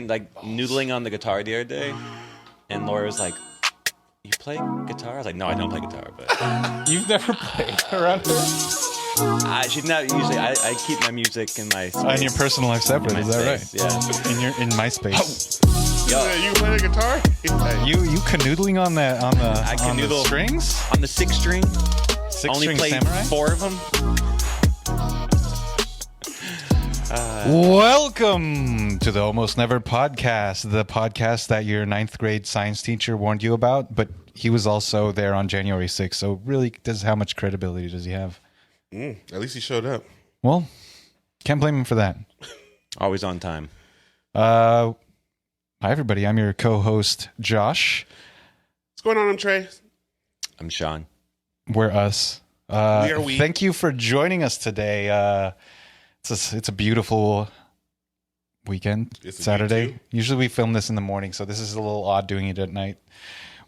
like noodling on the guitar the other day, and Laura was like, "You play guitar?" I was like, "No, I don't play guitar." But You've never played around her? she's not usually. I keep my music in my space. And your personal life separate, My is that space, right? Yeah. In my space. Yo, You play the guitar? You canoodling on the canoodle strings? on the 6 string. Only Six-string played samurai? 4 of them. Welcome to the Almost Never podcast, the podcast that your 9th grade science teacher warned you about, but he was also there on January 6th, so really, how much credibility does he have? At least he showed up. Well, can't blame him for that. Always on time. Hi, everybody. I'm your co-host, Josh. What's going on, Trey? I'm Sean. We're us. We are we. Thank you for joining us today. It's a beautiful weekend. It's a Saturday. beauty. Usually we film this in the morning, so this is a little odd doing it at night.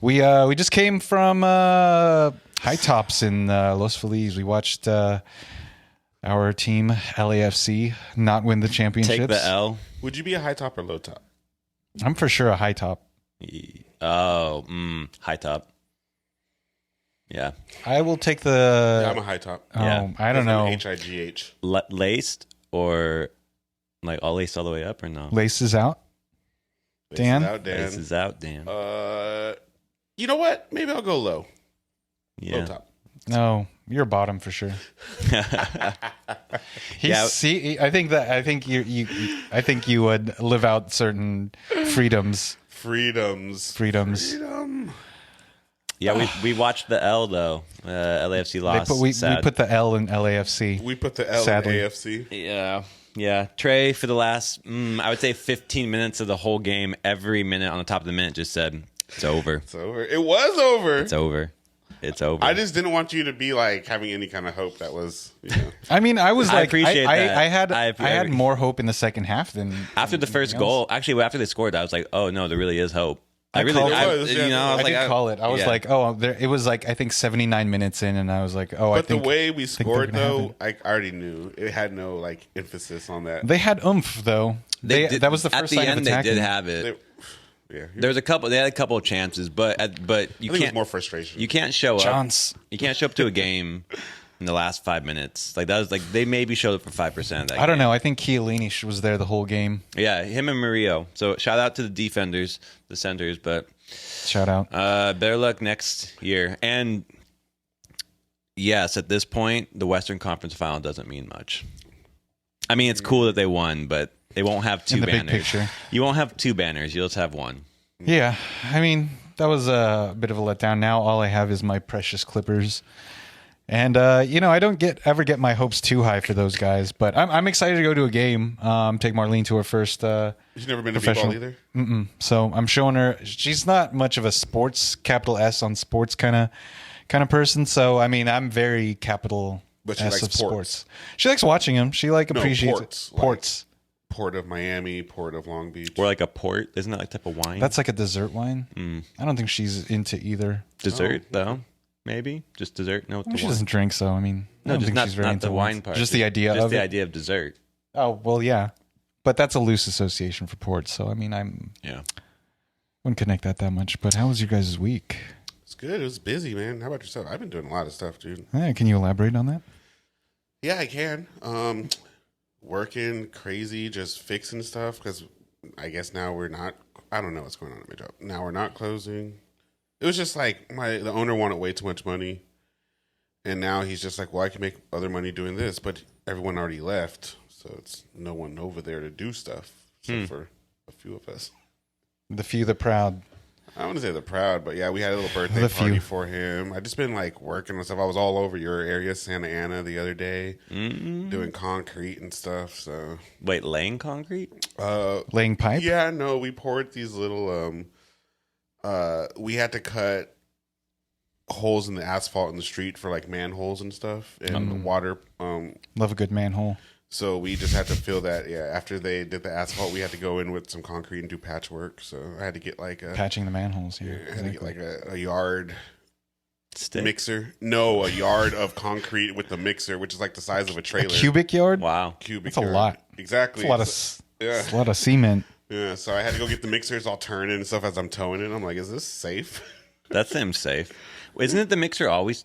We just came from High Tops in Los Feliz. We watched our team LAFC not win the championships. Take the L. Would you be a high top or low top? I'm for sure a high top. High top. Yeah. I will take the. Yeah, I'm a high top. Yeah. I don't know. HIGH. Laced or like all laced all the way up or no? Laces out. Dan? Laces out, Dan. You know what? Maybe I'll go low. Yeah. Low top. No, you're bottom for sure. Yeah. See, I think you would live out certain freedoms. Freedom. Yeah, we watched the L though. LAFC lost. We Sad. put the L in LAFC. We put the L Sadly. in AFC. Yeah. Trey, for the last, I would say 15 minutes of the whole game, every minute on the top of the minute just said, it's over. It's over. It was over. It's over. It's over. I just didn't want you to be like having any kind of hope that was, I mean, I was I like, appreciate that. I had more hope in the second half than after the first goal. Actually, after they scored, I was like, oh no, there really is hope. I called it. I I did call it. I was like, oh, it was like I think 79 minutes in, and I was like, oh, but I think the way we scored though, happen. I already knew it had no like emphasis on that. They had oomph though. That was the first at the sign end. of They attacking. did have it. Yeah, There was a couple. They had a couple of chances, but you I think it was can't. more frustration. You can't show up. Chance. You can't show up to a game in the last 5 minutes. Like that was like they maybe showed up for 5% of that. I don't know. I think Chiellini was there the whole game. Yeah, him and Murillo. So shout out to the defenders, the centers, but Shout out. better luck next year. And yes, at this point, the Western Conference Final doesn't mean much. I mean, it's cool that they won, but they won't have 2 In the banners. big picture. You won't have 2 banners. You'll just have 1. Yeah, I mean, that was a bit of a letdown. Now all I have is my precious Clippers. And, I don't ever get my hopes too high for those guys. But I'm excited to go to a game, take Marlene to her first You've never been to professional. b-ball either? So I'm showing her. She's not much of a sports, capital S on sports kind of person. So, I mean, I'm very capital But she S likes of sports. sports. She likes watching them. She appreciates ports. ports. Port of Miami, Port of Long Beach. Or like a port. Isn't that like type of wine? That's like a dessert wine. I don't think she's into either. dessert, though. Maybe. Just dessert. No, She doesn't drink, so I mean, I No, don't just think not, she's very not into the wine wines. part. Just the idea just of the it. idea of dessert. Oh well, yeah, but that's a loose association for ports. So I mean, Yeah. wouldn't connect that much. But how was your guys' week? It's good. It was busy, man. How about yourself? I've been doing a lot of stuff, dude. Can you elaborate on that? Yeah, I can. Working crazy, just fixing stuff because I guess now we're not. I don't know what's going on at my job. Now we're not closing. It was just like the owner wanted way too much money, and now he's just like, well, I can make other money doing this, but everyone already left, so it's no one over there to do stuff except for a few of us. The few, the proud. I want to say the proud, but yeah, we had a little birthday party for him. I just been like working on stuff. I was all over your area, Santa Ana, the other day, doing concrete and stuff. So Wait, laying concrete? Laying pipe. yeah, no, we poured these little. We had to cut holes in the asphalt in the street for like manholes and stuff and water. Love a good manhole. So we just had to fill that. Yeah, after they did the asphalt, we had to go in with some concrete and do patchwork. So I had to get like Patching the manholes. Yeah, I had to get like a yard Stick. mixer. No, a yard of concrete with the mixer, which is like the size of a a trailer. cubic yard. Wow. Cubic That's a yard. lot. Exactly. That's a lot of cement. Yeah, so I had to go get the mixers all turning and stuff as I'm towing it. I'm like, is this safe? That seems safe. Isn't it the mixer always?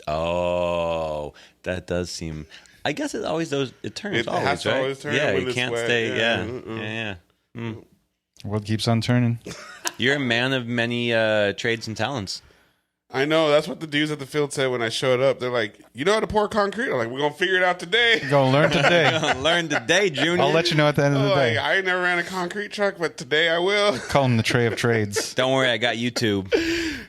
Oh, that does seem. I guess it always those. It turns It always, has to right? always turn yeah, when you it's can't wet. stay. Yeah, Yeah. World keeps on turning. You're a man of many trades and talents. I know. That's what the dudes at the field said when I showed up. They're like, you know how to pour concrete? I'm like, we're going to figure it out today. Gonna learn today. Learn today, Junior. I'll let you know at the end of the Like, day. I ain't never ran a concrete truck, but today I will. Call him the tray of trades. Don't worry, I got YouTube.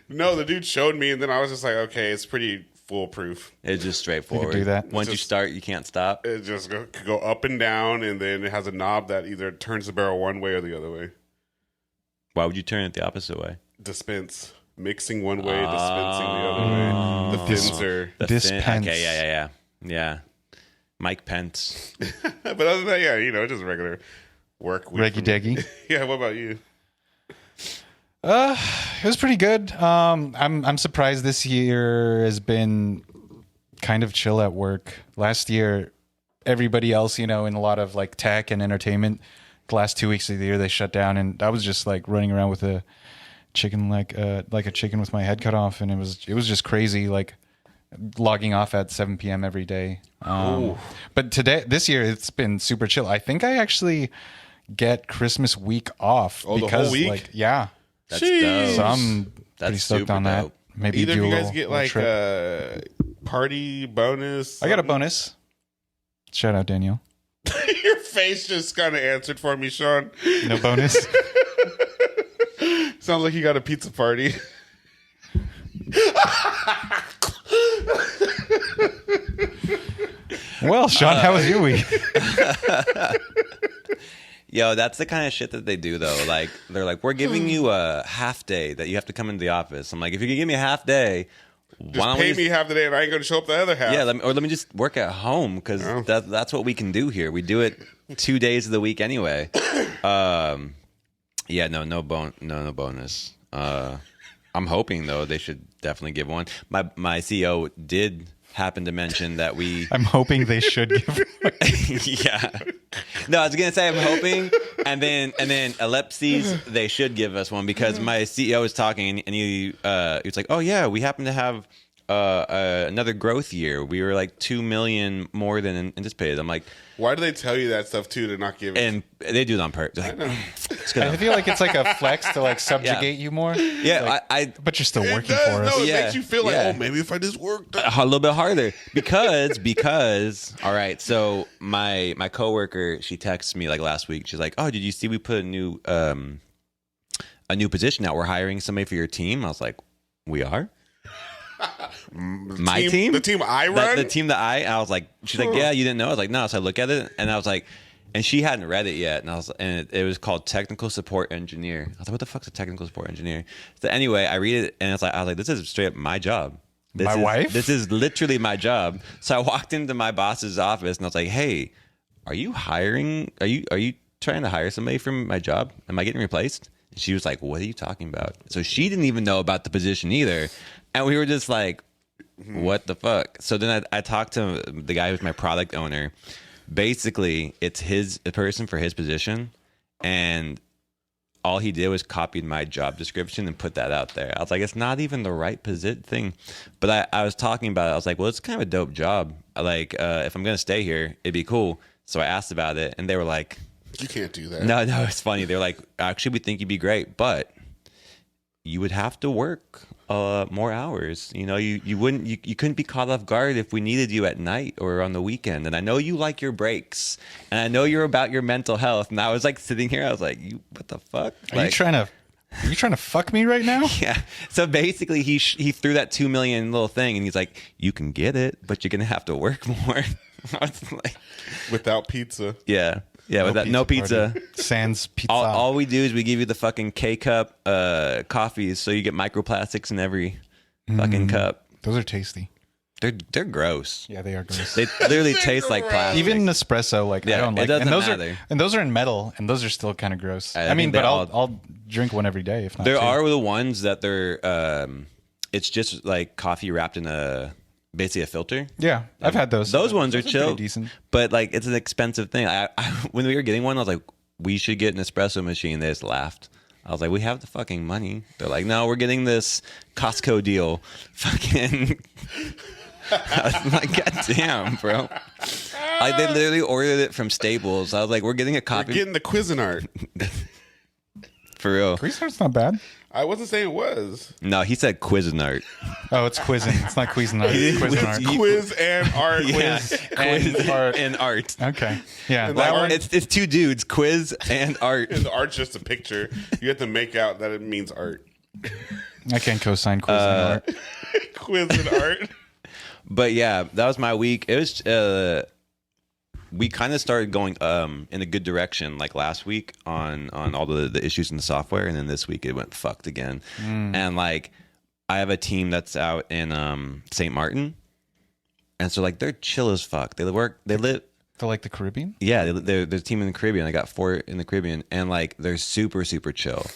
No, the dude showed me, and then I was just like, okay, it's pretty foolproof. It's just straightforward. do that. Once you Just- start, you can't stop. It just could go up and down, and then it has a knob that either turns the barrel one way or the other way. Why would you turn it the opposite way? Dispense. Mixing one way, dispensing the other way. The fins are... The Dispense. Okay, yeah. Mike Pence. But other than that, yeah, you know, just regular work week. Reggie Deggy. Yeah, what about you? It was pretty good. I'm surprised this year has been kind of chill at work. Last year, everybody else, you know, in a lot of like tech and entertainment, the last 2 weeks of the year they shut down, and I was just like running around with a chicken like a chicken with my head cut off, and it was just crazy, like logging off at 7 p.m. every day. But this year it's been super chill. I think I actually get Christmas week off Oh, the because whole week? like yeah. That's Jeez. dope. So I'm pretty That's stoked super on that. dope. Maybe Either of do you a guys little, get little like trip. party bonus? I got a bonus. Shout out Daniel. Your face just kind of answered for me, Sean. No bonus. Sounds like you got a pizza party. Well, Sean, how was your week? Yo, that's the kind of shit that they do, though. Like, they're like, we're giving you a half day that you have to come into the office. I'm like, if you can give me a half day, why Just don't pay we me half the day and I ain't going to show up the other half. Yeah, let me just work at home because that's what we can do here. We do it 2 days of the week anyway. Yeah, no bonus. I'm hoping though they should definitely give one. My CEO did happen to mention that we. I'm hoping they should give. Yeah. No, I was gonna say I'm hoping, and then ellipses they should give us one because my CEO was talking and he was like, oh yeah, we happen to have another growth year. We were like 2 million more than anticipated. I'm like, Why do they tell you that stuff too to not give it? and they do it on purpose. Like, it's gonna- I feel like it's like a flex to like subjugate you more. yeah, Like, but you're still It working does, for us. no, it Yeah, makes you feel like, yeah. oh, maybe if I just worked. a little bit harder because all right, so my coworker, she texted me like last week. She's like, oh, did you see we put a new position out? We're hiring somebody for your team. I was like, we are. My team, The team I run? the team that I was like, she's like, yeah, you didn't know. I was like, no. So I look at it and I was like, and she hadn't read it yet, and it was called technical support engineer. I was like, what the fuck's a technical support engineer? So anyway, I read it and I was like, this is straight up my job. This is literally my job. So I walked into my boss's office and I was like, hey, are you hiring? Are you trying to hire somebody from my job? Am I getting replaced? And she was like, what are you talking about? So she didn't even know about the position either. And we were just like, what the fuck? So then I talked to the guy who's my product owner. Basically, it's a person for his position. And all he did was copied my job description and put that out there. I was like, it's not even the right thing. But I was talking about it. I was like, well, it's kind of a dope job. Like, if I'm going to stay here, it'd be cool. So I asked about it and they were like, You can't do that. no, it's funny. They're like, actually, we think you'd be great, but you would have to work more hours. You know, you couldn't be caught off guard if we needed you at night or on the weekend. And I know you like your breaks, and I know you're about your mental health. And I was like sitting here, I was like, what the fuck? Are you trying to fuck me right now? Yeah. So basically, he threw that 2 million little thing, and he's like, you can get it, but you're gonna have to work more. I was like, Without pizza. yeah. Yeah, with that no pizza. party. Sans pizza. All we do is we give you the fucking K-cup coffees, so you get microplastics in every fucking cup. Those are tasty. They're gross. Yeah, they are gross. They literally taste like plastic. Even Nespresso, like Yeah, I don't it like. doesn't and those matter. are those are in metal, and those are still kind of gross. I I mean, think they but I'll drink one every day if not. there two. are the ones that they're it's just like coffee wrapped in basically a filter. Yeah, I've had those. Those ones are pretty chill, decent. but like it's an expensive thing. I when we were getting one, I was like, we should get an espresso machine. They just laughed. I was like, we have the fucking money. They're like, no, we're getting this Costco deal. Fucking. I was like, God damn, bro. Like, they literally ordered it from Staples. I was like, we're getting a You're copy. getting the Cuisinart. For real. Cuisinart's not bad. I wasn't saying it was. No, he said Cuisinart. Oh, it's Cuisin. It's not Cuisinart. It's Cuisinart. Quiz and art. Yeah. and Quiz art. and art. Okay. Yeah. And That the one. art- It's two dudes, Quiz and Art. And the art's just a picture. You have to make out that it means art. I can't co-sign Cuisinart. Quiz and art. But yeah, that was my week. It was we kind of started going in a good direction like last week on all the issues in the software, and then this week it went fucked again. And like I have a team that's out in St. Martin, and so like they're chill as fuck. They live To like the Caribbean? yeah, they're a team in the Caribbean. I got 4 in the Caribbean, and like they're super chill.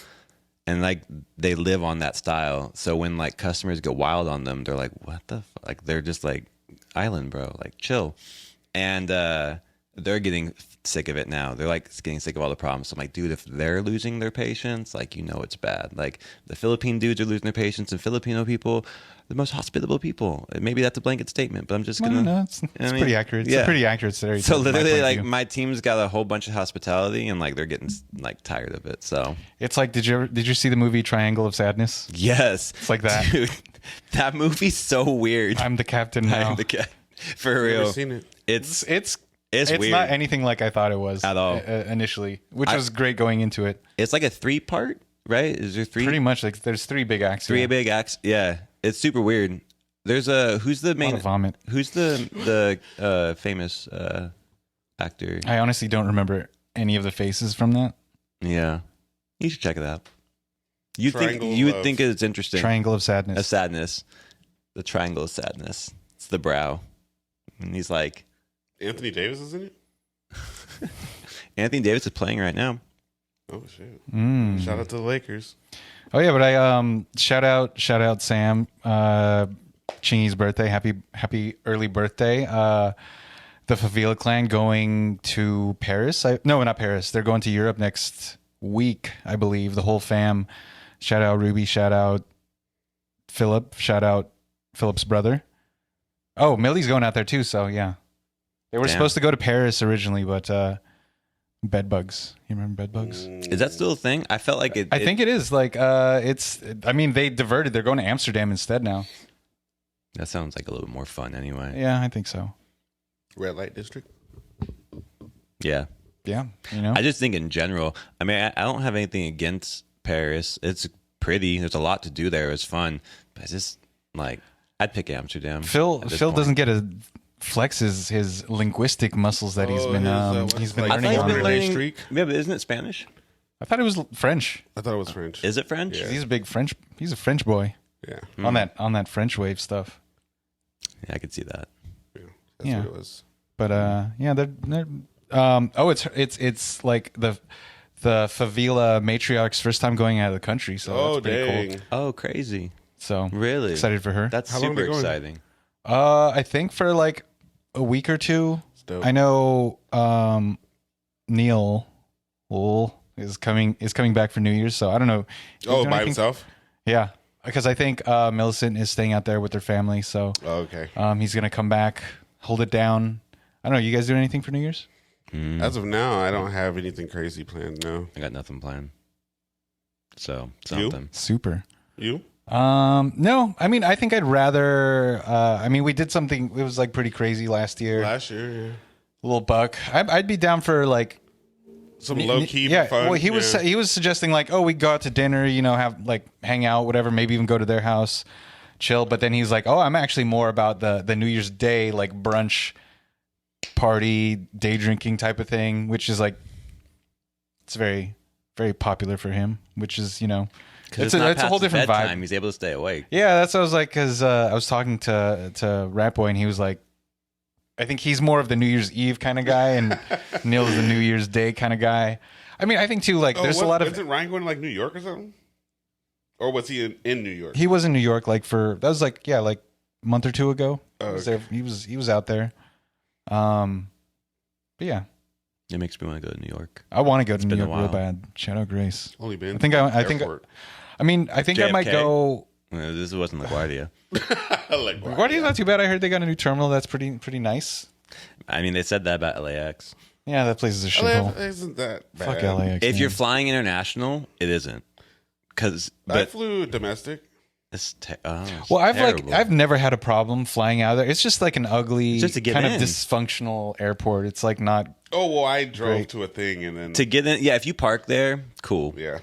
And like they live on that style. So when like customers go wild on them, they're like, what the fuck? Like they're just like, island, bro, like chill. And they're getting sick of it now. They're like getting sick of all the problems. So I'm like, dude, if they're losing their patience, like, you know, it's bad. Like the Philippine dudes are losing their patience, and Filipino people, the most hospitable people. Maybe that's a blanket statement, but I'm just gonna. No, it's I mean, pretty accurate. It's yeah. a pretty accurate stereotype. So from my literally, point of like view. my team's got a whole bunch of hospitality, and like they're getting like tired of it. So It's like, did you see the movie Triangle of Sadness? yes, It's like that. dude. That movie's so weird. I'm the captain now. I'm the cat. For Never real. seen it. It's It's weird. not anything like I thought it was At all. initially, which was great going into it. It's like a 3-part, right? Is there 3? Pretty much like there's 3 big acts. 3 yeah. big acts. Yeah, it's super weird. There's who's the A lot main of vomit. who's the famous actor? I honestly don't remember any of the faces from that. Yeah, you should check it out. You Triangle think you would of- think it's interesting. Triangle of Sadness. A sadness, the triangle of sadness. It's the brow, and he's like Anthony Davis is in it? Anthony Davis is playing right now. Oh, shit. Mm. Shout out to the Lakers. Oh yeah, but I shout out Sam, Chingy's birthday. Happy early birthday. The Favela clan going to Paris. No, not Paris. They're going to Europe next week, I believe. The whole fam. Shout out Ruby. Shout out Philip. Shout out Philip's brother. Oh, Millie's going out there too. So yeah, they were Damn. supposed to go to Paris originally, but bed bugs. You remember bed bugs? Is that still a thing? I felt like it. I think it is. Like, it's. I mean, they diverted. They're going to Amsterdam instead now. that sounds like a little more fun anyway. Yeah, I think so. Red Light District? Yeah. Yeah, you know. I just think in general, I mean, I don't have anything against Paris. It's pretty. There's a lot to do there. It's fun. But it's just like, I'd pick Amsterdam. Phil at this Phil point. doesn't get to flex his linguistic muscles that he's been what's been like I thought learning he's on. been 400 learning. streak? Yeah, but isn't it Spanish? I thought it was French. I thought it was French. Is it French? Yeah. He's a big French. He's a French boy Yeah. on that French wave stuff. Yeah, I could see that. Yeah. That's Yeah. what it was. But yeah, they're it's like the favela matriarch's first time going out of the country, so Oh, that's pretty dang. cool. Oh, crazy. So Really? excited for her. That's How long super they going? exciting. I think for like a week or two. dope. I know Neil is coming back for New Year's, so I don't know. He's Oh, doing by anything- himself? Yeah, because I think Millicent is staying out there with their family, so Oh, okay. he's gonna come back, hold it down. I don't know. You guys doing anything for New Year's? As of now, I don't have anything crazy planned. No. I got nothing planned. So, You? something. Super. You? No, I mean, I think I'd rather. I mean, we did something. It was like pretty crazy last year. Last year, yeah. A little buck. I'd be down for like Some low key yeah. fun. Well, he was suggesting like, oh, we go out to dinner, you know, have like hang out, whatever. Maybe even go to their house, chill. But then he's like, oh, I'm actually more about the New Year's Day like brunch party, day drinking type of thing, which is like it's very very popular for him. Which is it's a whole different vibe. He's able to stay awake. Yeah, that's what I was like, because I was talking to Rat Boy, and he was like, I think he's more of the New Year's Eve kind of guy, and Neil's the New Year's Day kind of guy. I mean, I think too, like, there's a lot of. Isn't Ryan going to like New York or something? Or was he in New York? He was in New York, like that was like a month or two ago. Oh, He was there. He was out there. But yeah, It makes me want to go to New York. I want to go to New been a York real while. bad. Shout out Grace. Only been. I think I think. I mean, I think I might JFK? go. This wasn't LaGuardia. like, LaGuardia's not too bad. I heard they got a new terminal that's pretty nice. I mean, they said that about LAX. Yeah, that place is a shithole. Isn't that bad? Fuck LAX. If man. you're flying international, it isn't. I But flew domestic. it's Well, terrible. I've never had a problem flying out of there. It's just like an ugly, Just to get kind in. of dysfunctional airport. It's like not. Oh well, I drove Great. to a thing and then to get in. Yeah, if you park there, cool. yeah.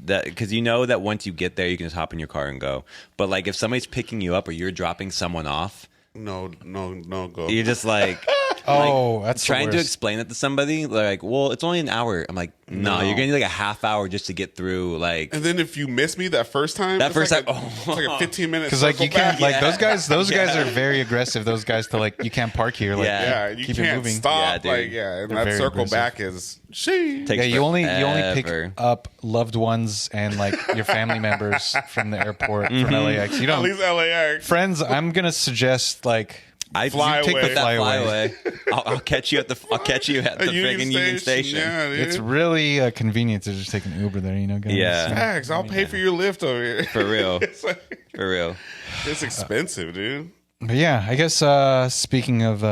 That because you know that once you get there, you can just hop in your car and go. But like if somebody's picking you up or you're dropping someone off, No, go. you're just like. Oh, that's the Trying to worst. explain it to somebody, like, well, it's only an hour. I'm like, no, you're gonna need like a half hour just to get through. Like, And then if you miss me that first time, That it's first like time- it's like a 15-minute. Because like you can't back. like those guys. Those guys are very aggressive. Those guys to like you can't park here. Like, Yeah. Yeah, you keep it can't moving. stop. Yeah, dude. Like and They're that very circle aggressive. back is she. takes Yeah, you only pick forever. up loved ones and like your family members from the airport from LAX. You At don't least LAX. friends. I'm gonna suggest like I Fly take away. that fly Fly away. I'll catch you at the freaking Union Station. Yeah, dude. it's really convenient to just take an Uber there. You know, guys. Yeah. Facts. I'll pay for your lift over here. For real, It's like- for real. it's expensive, dude. But yeah, I guess speaking of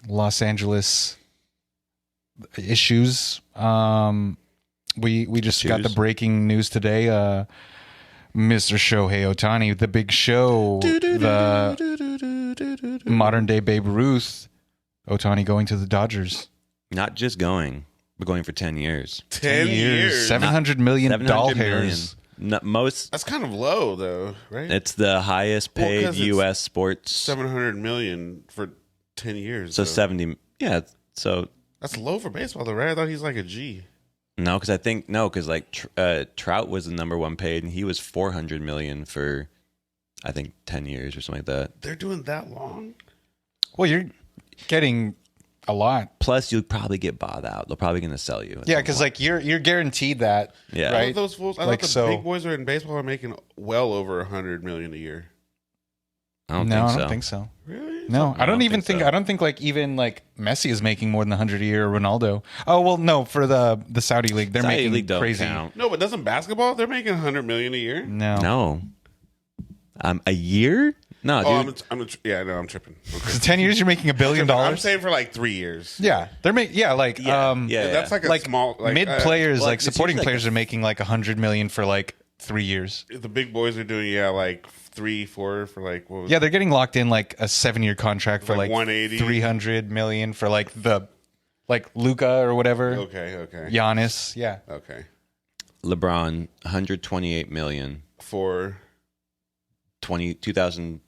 Los Angeles issues, we just got the Issues. breaking news today. Mr. Shohei Ohtani, the Big Show, the modern day Babe Ruth, Ohtani going to the Dodgers. Not just going, but going for 10 years. 10 years. $700 million 700 doll million. hairs. Most. That's kind of low, though, right? It's the highest Well, paid 'cause it's U.S. sports. 700 million for 10 years. So though. 70. Yeah. So That's low for baseball, though, right? I thought he's like a G. no, because like Trout was the number one paid, and he was 400 million for, I think, 10 years or something like that. They're doing that long. Well, you're getting a lot. Plus, you'll probably get bought out. They're probably going to sell you. at Yeah, some because point. like you're guaranteed that. Yeah. I Right. thought those fools. I Like, thought the so- big boys are in baseball are making well over 100 million a year. I don't No, think I so. don't think so. Really? No, I don't even think think. so. I don't think like even like Messi is making more than 100 a year. Or Ronaldo. Oh well, no, for the Saudi league, they're Saudi making League don't crazy. count. No, but doesn't basketball? They're making 100 million a year. No, No. A year? No, Oh, dude. I'm tripping. Okay. So 10 years, you're making $1 billion. I'm saying for like 3 years. Yeah, they're making. Yeah, like Yeah. That's like a like small like, mid players, well, like it's supporting usually like players, are making like 100 million for like 3 years. The big boys are doing like 3, 4 for like what was Yeah, they're getting locked in like a 7-year contract for Like like 180. 300 million for like the like Luca or whatever. Okay. Giannis. Yeah. Okay. LeBron, 128 million, For 2000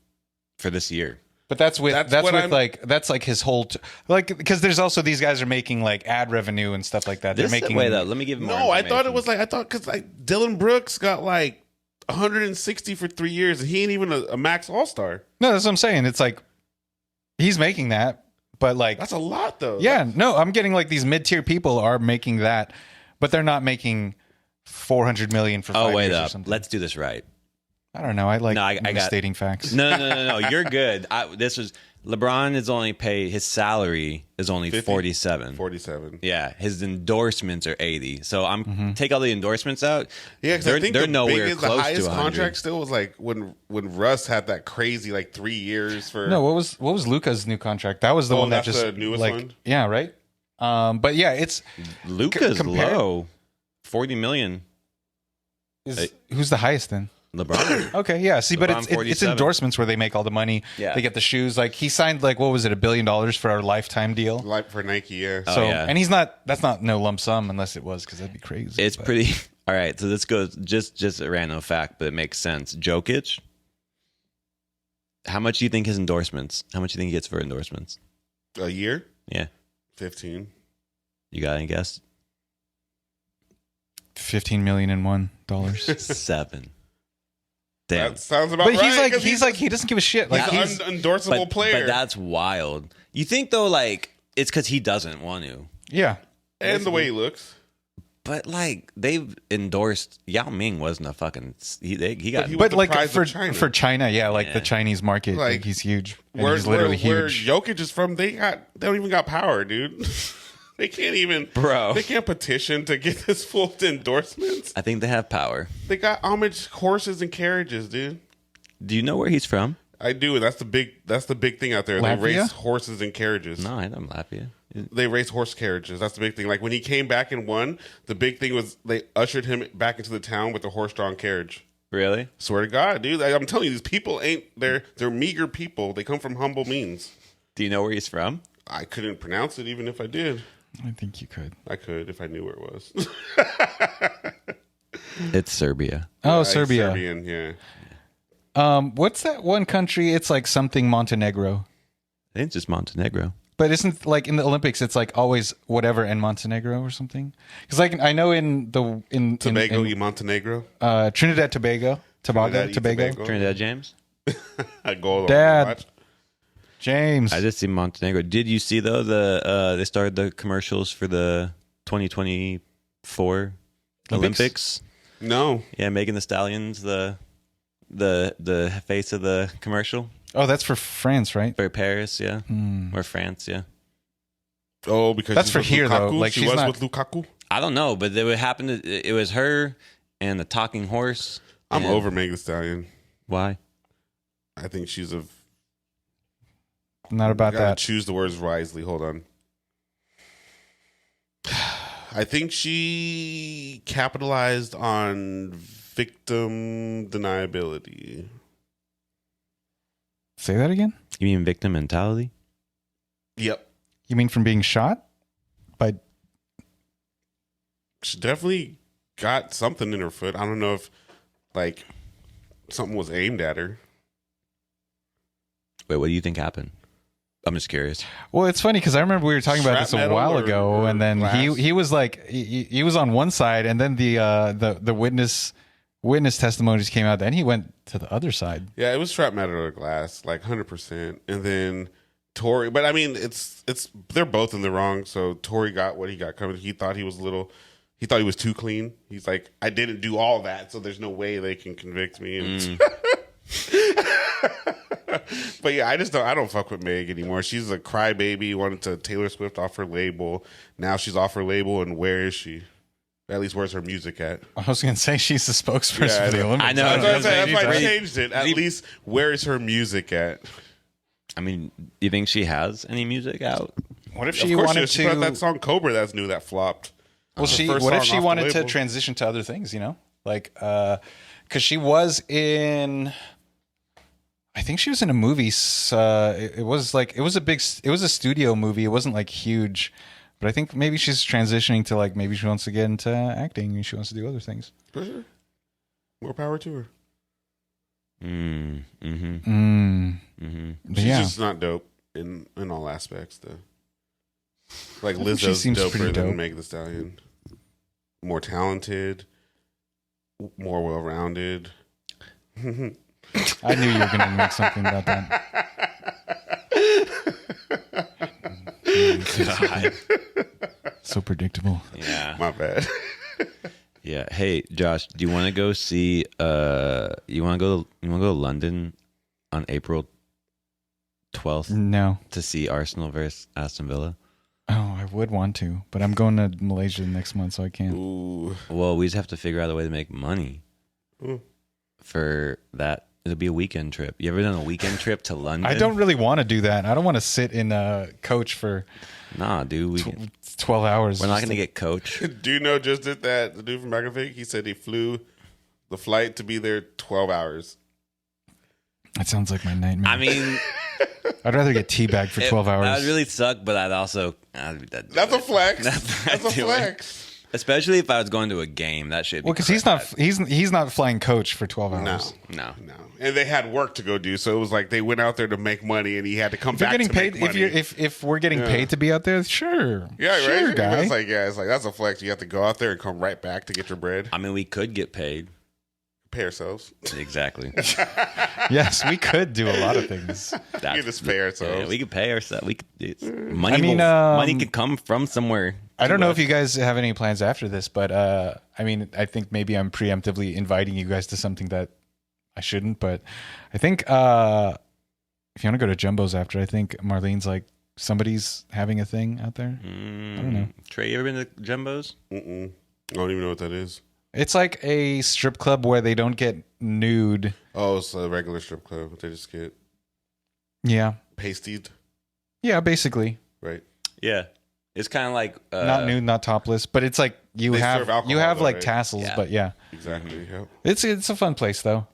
for this year. But that's with That's that's what with I'm- like that's like his whole like because there's also these guys are making like ad revenue and stuff like that. They're making wait, though, let me give more No, I thought it information. was like because like Dylan Brooks got like 160 for 3 years, and he ain't even a max All Star. No, that's what I'm saying. It's like he's making that, but like That's a lot, though. yeah, no, I'm getting like these mid tier people are making that, but they're not making 400 million for 5 Oh, wait years or up. something. Let's do this right. I don't know. I like No, I got- stating facts. No. You're good. This was LeBron is only paid. His salary is only 50? 47. 47. Yeah, his endorsements are 80. So I'm take all the endorsements out. Yeah, because they're, I think they're the nowhere biggest, the close highest to 100. contract still was like when Russ had that crazy like 3 years for. No, what was Luca's new contract? That was the Oh, one that that's just the newest like one? yeah, right. But yeah, it's Luka's compare- low, 40 million. who's the highest then? LeBron. Okay, yeah. See, but LeBron, it's 47. endorsements where they make all the money. Yeah. They get the shoes. Like he signed like what was it, $1 billion for our lifetime deal. like for Nike, yeah. Oh, So yeah. and that's not no lump sum unless it was because that'd be crazy. It's but- pretty. All right, so this goes just a random fact, but it makes sense. Jokic. How much do you think his endorsements? How much do you think he gets for endorsements? A year, Yeah, 15. you got any guess? $15,000,001. 7. Damn. That sounds about But right. he's like he doesn't give a shit. Like he's he's an endorsable player, But that's wild. You think though, like it's because he doesn't want to. yeah. and the way he looks. But like they've endorsed Yao Ming wasn't a fucking he got he was But the like prize of for China, yeah, like Yeah. the Chinese market, like, Like, he's huge. And Where he's literally where huge. Jokic is from, they don't even got power, dude. They can't even, Bro. They can't petition to get this full endorsements. I think they have power. They got homage horses and carriages, dude. Do you know where he's from? I do. That's the big thing out there. Latvia? They race horses and carriages. No, I don't Latvia. They race horse carriages. That's the big thing. Like when he came back and won, the big thing was they ushered him back into the town with a horse-drawn carriage. Really? Swear to God, dude. I'm telling you, these people they're meager people. They come from humble means. Do you know where he's from? I couldn't pronounce it even if I did. I think you could. I could if I knew where it was. It's Serbia. Oh, Yeah, Serbia. Serbian, yeah. What's that one country? It's like something Montenegro. I think it's just Montenegro. But isn't like in the Olympics? It's like always whatever and Montenegro or something. Because like I know in Tobago y Montenegro. Trinidad Tobago, Tobago. Trinidad James? I go Dad. James. I just see Montenegro. Did you see though they started the commercials for the 2024 Olympics? No. Yeah, Megan Thee Stallion's the face of the commercial Oh, that's for France, right? for Paris, yeah, or France, yeah. Oh, because That's she's for with here, though. Lukaku? Like, she she's was not- with Lukaku. I don't know, but it would happen. It was her and the talking horse. I'm and- over Megan Thee Stallion. Why? I think she's a. Not about Gotta that. choose the words wisely. Hold on. I think she capitalized on victim deniability. Say that again. You mean victim mentality? Yep. You mean from being shot? By She definitely got something in her foot. I don't know if like something was aimed at her. Wait, what do you think happened? I'm just curious. well, it's funny because I remember we were talking about this a Shrapnel while or- ago, or and then glass? he was like he was on one side, and then the witness testimonies came out. Then he went to the other side. Yeah, it was shrapnel or glass, like 100%. And then Tory, but I mean, it's they're both in the wrong. So Tory got what he got coming. He thought he was he thought he was too clean. He's like, I didn't do all that, so there's no way they can convict me. And but yeah, I don't fuck with Meg anymore. She's a crybaby. Wanted to Taylor Swift off her label. Now she's off her label, and where is she? At least where's her music at? I was going to say she's the spokesperson Yeah, I for the know. Olympics. I know. don't That's why I Right. changed it. At least where is her music at? I mean, do you think she has any music out? What if Of she course wanted she put out that to? song Cobra that's new that flopped. Well, That's the first what if song she off the wanted to label. transition to other things? You know, like because she was in. I think she was in a movie. It was a studio movie. It wasn't like huge, but I think maybe she's transitioning to like maybe she wants to get into acting and she wants to do other things. For sure. More power to her. But She's yeah, just not dope in all aspects, though. Like think she Lizzo's seems doper pretty than dope. Meg Thee Stallion. More talented, more well-rounded. I knew you were going to make something about that. So predictable. Yeah. My bad. Yeah. Hey, Josh, do you want to go see? You want to go to London on April 12th No. to see Arsenal versus Aston Villa? Oh, I would want to, but I'm going to Malaysia next month, so I can't. Ooh. Well, we just have to figure out a way to make money for that. It'll be a weekend trip. You ever done a weekend trip to London? I don't really want to do that. I don't want to sit in a coach for Nah, dude. 12 hours. We're not just going to get coach. Do you know just did that? The dude from Back in Fake, he said he flew the flight to be there 12 hours. That sounds like my nightmare. I mean, I'd rather get teabagged for 12 hours. That would really suck, but I'd also. That's a flex. That's a do it. flex. Especially if I was going to a game, that shit. Well, because he's not flying coach for 12 hours. No. No. And they had work to go do, so it was like they went out there to make money, and he had to come If you're back getting to paid, make money. if we're getting paid to be out there, sure. Yeah, sure, right. guy. It's like that's a flex. You have to go out there and come right back to get your bread. I mean, we could get paid. Pay ourselves. Exactly. Yes, we could do a lot of things. We can just pay ourselves. Yeah, we could pay ourselves. We could. Money. I mean, money could come from somewhere. I don't know if you guys have any plans after this, but I mean, I think maybe I'm preemptively inviting you guys to something that I shouldn't. But I think if you want to go to Jumbo's after, I think Marlene's like somebody's having a thing out there. I don't know. Trey, you ever been to Jumbo's? I don't even know what that is. It's like a strip club where they don't get nude. Oh, it's a regular strip club. They just get pasted, Yeah, basically. right? Yeah. It's kind of like Not nude, not topless, but it's like They serve alcohol, you have though, like right? tassels, Yeah. but yeah. Exactly. Yep. It's a fun place though.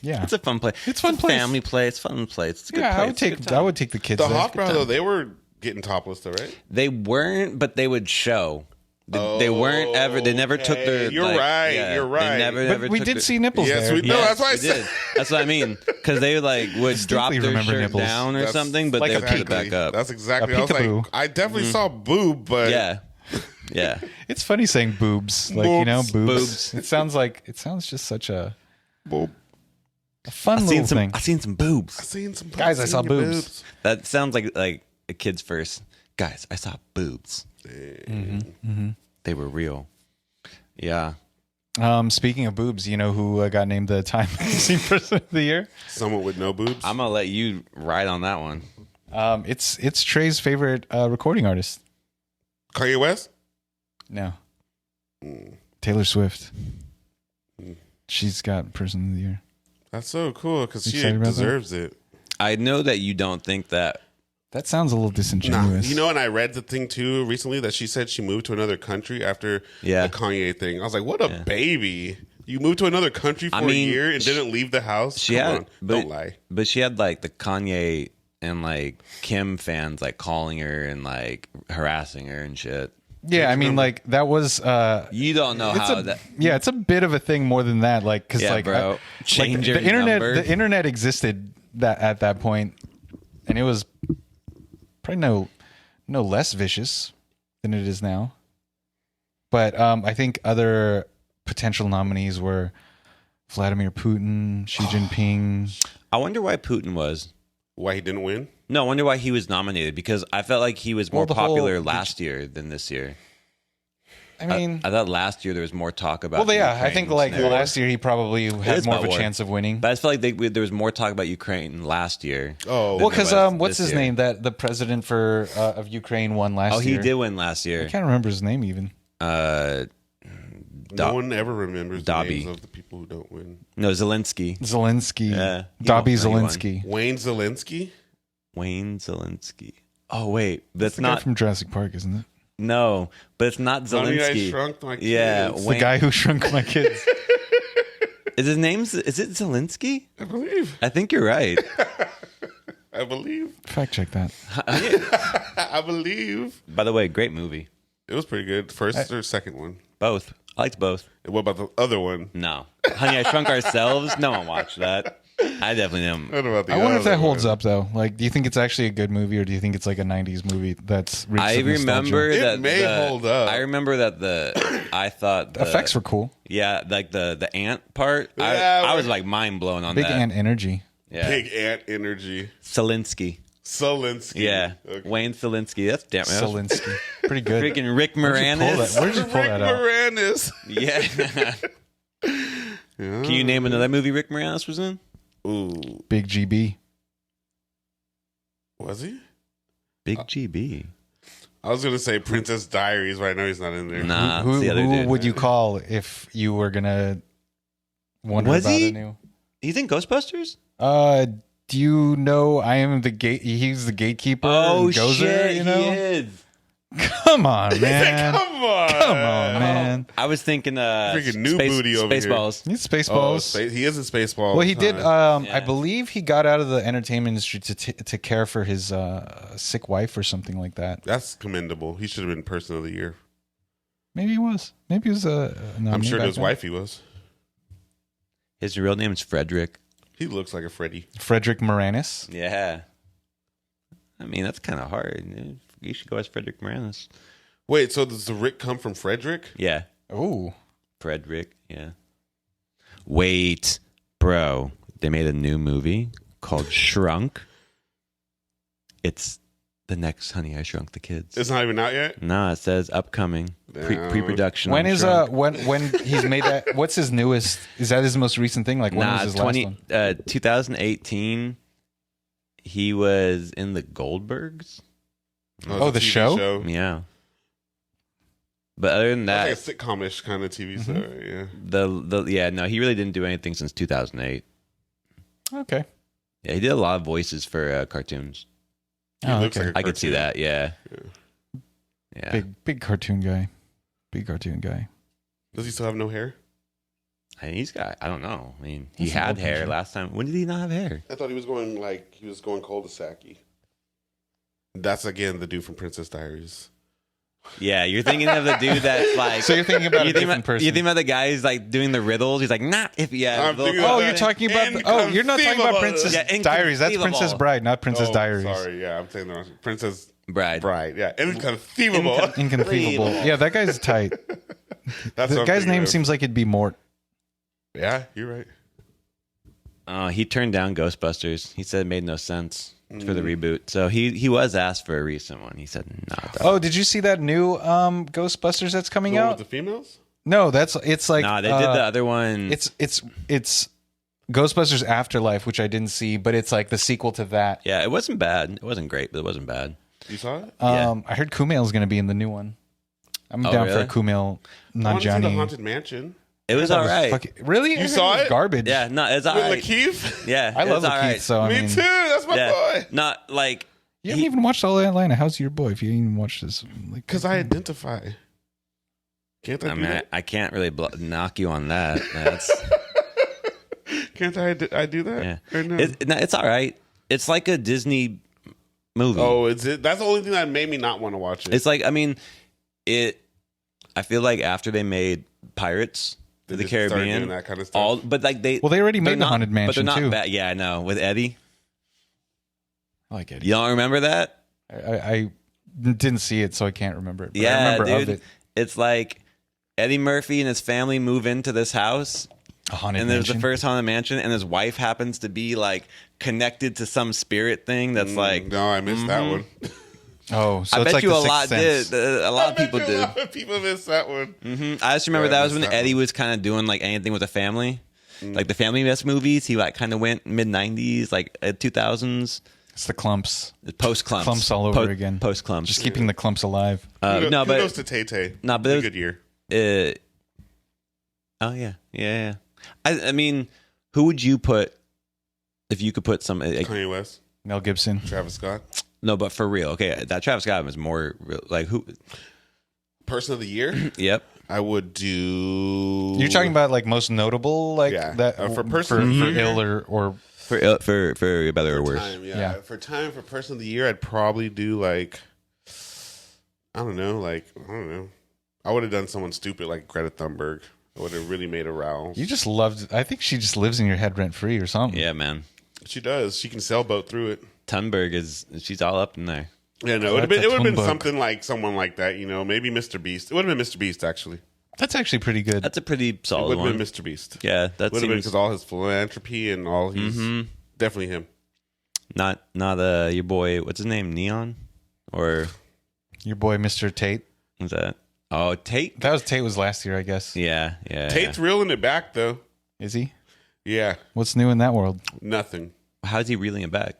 Yeah. It's a fun place. It's a fun place. Family place. Fun place. It's a good Yeah, place. I would It's a good take time. I would take the kids The there. Hofbrau though, they were getting topless though, right? They weren't, but they would show. They weren't ever. They never took their. Okay. You're like, right. yeah, You're they right. never But we took did their- see nipples Yes, there. we- No, that's why I we said- did. That's what I mean. Because they like would drop Distinctly their remember shirt nipples. down or That's something, but like they a would put it back up. That's exactly. A I was like, peekaboo. I definitely saw boob, but Yeah, yeah. It's funny saying boobs, like you know, Boobs. boobs. It sounds just such a boob. fun I little seen some. thing. I seen some boobs. I seen some Guys, I seen saw your boobs. That sounds like a kid's first. Guys, I saw boobs. They were real. Yeah. Speaking of boobs, you know who got named the Time Magazine Person of the Year? Someone with no boobs. I'm gonna let you ride on that one. It's Trey's favorite recording artist. Kanye West. No, Taylor Swift. She's got Person of the Year. That's so cool because she Excited about that? deserves it. I know that you don't think that. That sounds a little Nah, disingenuous. you know, and I read the thing too recently that she said she moved to another country after Yeah. the Kanye thing. I was like, what a baby. You moved to another country for a year and didn't leave the house? She Come had, on, but, don't lie. But she had like the Kanye and like Kim fans like calling her and like harassing her and shit. Yeah, I mean, like that was. You don't know how that. Yeah, it's a bit of a thing more than that. Like, because Yeah, like, bro. Change your the internet. number. The internet existed that at that point, and it was probably no less vicious than it is now. But I think other potential nominees were Vladimir Putin, Xi Jinping. I wonder why Putin was. Why he didn't win? No, I wonder why he was nominated because I felt like he was more the whole- popular last year than this year. I mean, I thought last year there was more talk about. well, yeah, I Ukraine think like than- last year he probably had is more of a about war. chance of winning. But I felt like there was more talk about Ukraine last year. Oh, Well, because there was what's this his year. name? That the president for of Ukraine won last Oh, year. he did win last year. I can't remember his name even. no one ever remembers the Dobby. names of the people who don't win. No, Zelensky. Zelensky. Yeah, he Dobby won. No, he won. Zelensky. Wayne Zelensky? Wayne Zelensky. Oh wait, that's The guy not from Jurassic Park, isn't it? no, but it's not Honey, I Zelensky. Shrunk My Kids. Yeah, The The Wayne- guy who shrunk my kids. Is his name? Is it Zelensky? I believe. I think you're right. I believe. Fact check that. I believe. By the way, great movie. It was pretty good. First or second one? Both. I liked both. And what about the other one? No, Honey, I Shrunk Ourselves. No one watched that. I definitely didn't. What about the I wonder if other that holds one? up though. Like, do you think it's actually a good movie, or do you think it's like a '90s movie that's? rich I of nostalgia? remember It that may hold up. I remember that I thought The effects were cool. yeah, like the ant part. Yeah, I was we're- like mind blown on Big that. ant energy. Yeah, Big ant energy. Zelensky. Zelensky. Yeah, Okay. Wayne Zelensky. That's damn. That was Zelensky. Pretty good. freaking Rick Where'd you pull Moranis. that- Where'd you pull Rick that out? Moranis. Yeah. Can you name another movie Rick Moranis was in? Ooh. Big GB. Was he? Big GB. I was gonna say Princess Diaries, but I know he's not in there. Nah, Who, it's the other who dude. would you call if you were gonna wonder Was about he? a new? He's in Ghostbusters. Do you know I am the gate? He's the gatekeeper. and Gozer, you know? he is. Come on, man. Come on. Come on, man. I was thinking Freaking new booty over here. Spaceballs. He's Oh, Spaceballs. he is in Spaceballs. Well, he did. Huh? I believe he got out of the entertainment industry to care for his sick wife or something like that. That's commendable. He should have been Person of the Year. Maybe he was. Maybe he was a. I'm sure his wife he was. His real name is Frederick. He looks like a Freddy. Frederick Moranis. Yeah. I mean, that's kind of hard. You should go as Frederick Moranis. Wait, so does the Rick come from Frederick? Yeah. Oh, Frederick. Yeah. Wait, bro. They made a new movie called Shrunk. It's the next Honey, I Shrunk the Kids. It's not even out yet. No, it says upcoming Damn. pre-production. when on is Shrunk. when he's made that? What's his newest? Is that his most recent thing? Like when was his last one? 2018. He was in the Goldbergs. Oh, the TV show? Yeah. But other than that, That's like a sitcom-ish kind of TV show. Yeah. no, he really didn't do anything since 2008. Okay. Yeah, he did a lot of voices for cartoons. He Oh, looks okay. like a I could see cartoon. that. Yeah. Yeah. Big cartoon guy. Big cartoon guy. Does he still have no hair? And he's got. I don't know. I mean, he That's an had old hair picture. last time. When did he not have hair? I thought he was going cul-de-sac-y. That's again the dude from Princess Diaries. Yeah, you're thinking of the dude that's like. So you're thinking about a you think different person. You think about the guy who's like doing the riddles. He's like, not if you have. I'm little- thinking Oh, about you're talking about. You're not talking about Inconceivable. Princess Yeah, Diaries. That's inconceivable. Princess Bride, not Princess Oh, Diaries. Sorry, yeah, I'm saying the wrong. Princess Bride. Bride. Yeah, inconceivable. Inconceivable. Yeah, that guy's tight. That's The what I'm guy's thinking name of. seems like it'd be Mort. Yeah, you're right. He turned down Ghostbusters. He said it made no sense for the Mm. reboot. So he was asked for a recent one. He said no. Oh, did you see that new Ghostbusters that's coming The one out? with the females? No, it's like No, they did the other one. It's Ghostbusters Afterlife, which I didn't see, but it's like the sequel to that. Yeah, it wasn't bad. It wasn't great, but it wasn't bad. You saw it? Yeah. I heard Kumail's going to be in the new one. I'm Oh, down really? for a Kumail I want to see the Nanjiani. Haunted Mansion It was all right. Really? I heard saw was it? Garbage. Yeah, no, it's all with right. Lakeith. Yeah, I love it's all Lakeith, right. so I Me mean, too. That's my Yeah, boy. not like you haven't even watched all of Atlanta. How's your boy if you didn't even watch this? Like, Because I identify. Can't I? I do mean, that? I can't really knock you on that. That's Can't I do that? yeah. Or no? It's all right. It's like a Disney movie. Oh, is it? That's the only thing that made me not want to watch it. It's like, I mean, I feel like after they made Pirates They of the just started Caribbean, doing that kind of stuff. but like they already they're made the Haunted Mansion, but they're not too. bad. Yeah, I know, with Eddie. I like it. You don't remember that? I didn't see it, so I can't remember it. But I Yeah, remember dude. of it. It's like Eddie Murphy and his family move into this house. A Haunted And there's Mansion. the first haunted mansion, and his wife happens to be like connected to some spirit thing that's like. no, I missed that one. Oh, so I it's bet like you the a Sixth lot Sense. did. A lot of people A did. lot of people missed that one. I just remember Yeah, that I was when missed that Eddie one. was kind of doing like anything with the family, like the family best movies. He like kind of went mid '90s, like 2000s, It's the clumps. post clumps, Clumps all over again. post clumps. Just keeping the clumps alive. No, Kudos but to Tate. No, but It it was was- a good year. oh yeah. I mean, who would you put if you could put some? Like, Kanye West, Mel Gibson. Travis Scott. no, but for real, okay, that Travis Scott was more real, like who? Person of the year, Yep. I would do. You're talking about like most notable, like Yeah. that For person of the for year. ill or For better or worse. time, Yeah. For person of the year, I'd probably do like I don't know. I would have done someone stupid like Greta Thunberg. I would have really made a row. you just loved. I think she just lives in your head rent free or something. Yeah, man. She does. She can sailboat through it. Thunberg she's all up in there. Yeah, no, it would Greta have been Thunberg. something like someone like that. You know, maybe Mr. Beast. It would have been Mr. Beast actually. That's actually pretty good. That's a pretty It solid would have one. been Mr. Beast. Yeah, that Would have been seems because all his philanthropy and all he's definitely him. not your boy. What's his name? Neon, or Your boy, Mr. Tate. what's that? Oh, Tate. Tate was last year, I guess. Yeah. Tate's reeling it back though. Is he? Yeah, What's new in that world? nothing. How's he reeling it back?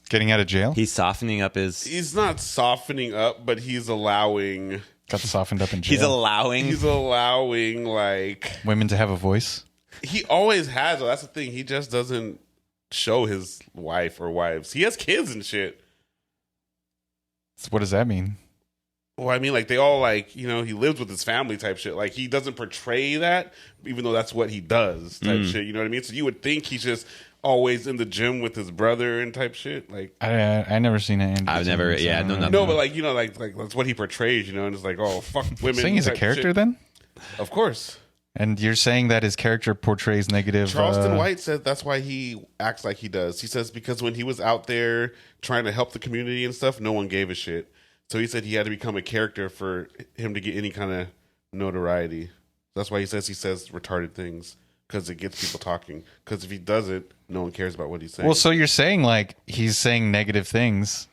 Getting out of jail? He's softening up his. He's not softening up, but he's allowing. Got softened up in jail. He's allowing. He's allowing like women to have a voice. he always has. Though. That's the thing. He just doesn't show his wife or wives. He has kids and shit. So what does that mean? Well, I mean, like they all like he lives with his family type shit. Like he doesn't portray that, even though that's what he does type shit. You know what I mean? So you would think he's just always in the gym with his brother and type shit. Like I never seen it. I've never- yeah, no, nothing. no, but like like that's what he portrays. And it's like oh fuck women. Saying he's a type character shit. then? Of course. And you're saying that his character portrays negative. Charleston White said that's why he acts like he does. He says because when he was out there trying to help the community and stuff, no one gave a shit. So he said he had to become a character for him to get any kind of notoriety. That's why he says retarded things because it gets people talking. Because if he doesn't, no one cares about what he's saying. Well, so you're saying like he's saying negative things.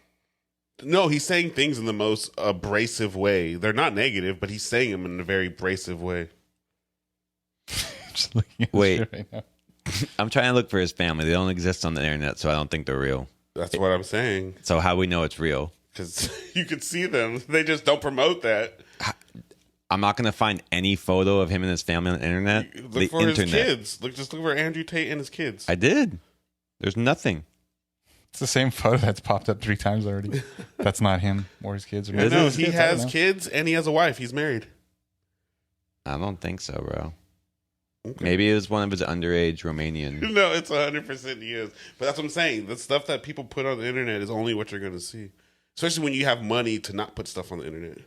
No, he's saying things in the most abrasive way. They're not negative, but he's saying them in a very abrasive way. Just looking at Wait. this shit right now. I'm trying to look for his family. They don't exist on the internet, so I don't think they're real. That's what I'm saying. So how we know it's real? Because you can see them. They just don't promote that. I'm not going to find any photo of him and his family on the internet. Look for his kids. Just look for Andrew Tate and his kids. I did. There's nothing. It's the same photo that's popped up 3 times already. That's not him or his kids. Or no, he has kids and he has a wife. He's married. I don't think so, bro. Okay. Maybe it was one of his underage Romanian. No, it's 100% he is. But that's what I'm saying. The stuff that people put on the internet is only what you're going to see. Especially when you have money to not put stuff on the internet.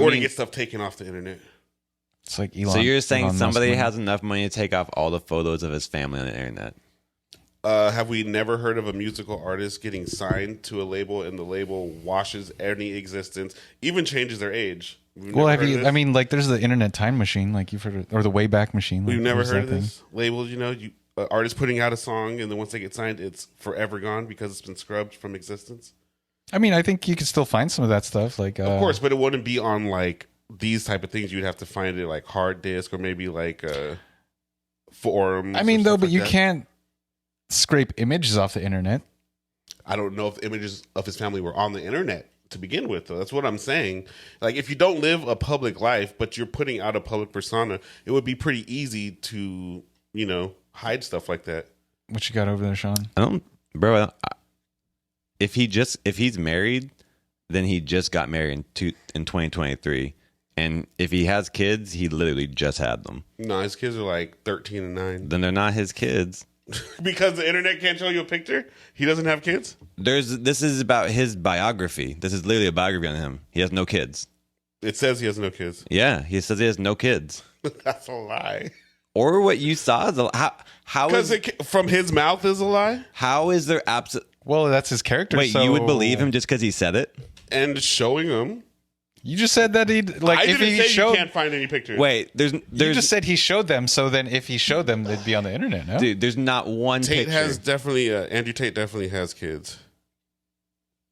Or to get stuff taken off the internet. It's like Elon. So you're saying somebody has enough money to take off all the photos of his family on the internet? Have we never heard of a musical artist getting signed to a label and the label washes any existence, even changes their age? Well, have you? I mean, like, there's the internet time machine, like you've heard of, or the Wayback Machine. We've never heard of this. Labels, artists putting out a song, and then once they get signed, it's forever gone because it's been scrubbed from existence. I mean, I think you could still find some of that stuff. Like, of course, but it wouldn't be on like these type of things. You'd have to find it like hard disk or maybe like forums. I mean, though, but you can't scrape images off the internet. I don't know if images of his family were on the internet to begin with, though. That's what I'm saying. Like, if you don't live a public life, but you're putting out a public persona, it would be pretty easy to, hide stuff like that. What you got over there, Sean? If he's married, then he just got married in 2023. And if he has kids, he literally just had them. No, his kids are like 13 and 9. Then they're not his kids. Because the internet can't show you a picture? He doesn't have kids? This is about his biography. This is literally a biography on him. He has no kids. It says he has no kids. Yeah, he says he has no kids. That's a lie. Or what you saw is how because from his mouth is a lie? How is there Well, that's his character. Wait, you would believe him just because he said it? And showing him. You just said that he'd like. I if didn't he say showed, you can't find any pictures. Wait, there's. You just said he showed them. So then, if he showed them, they'd be on the internet. No, dude, there's not one. Tate picture. has definitely. Andrew Tate definitely has kids.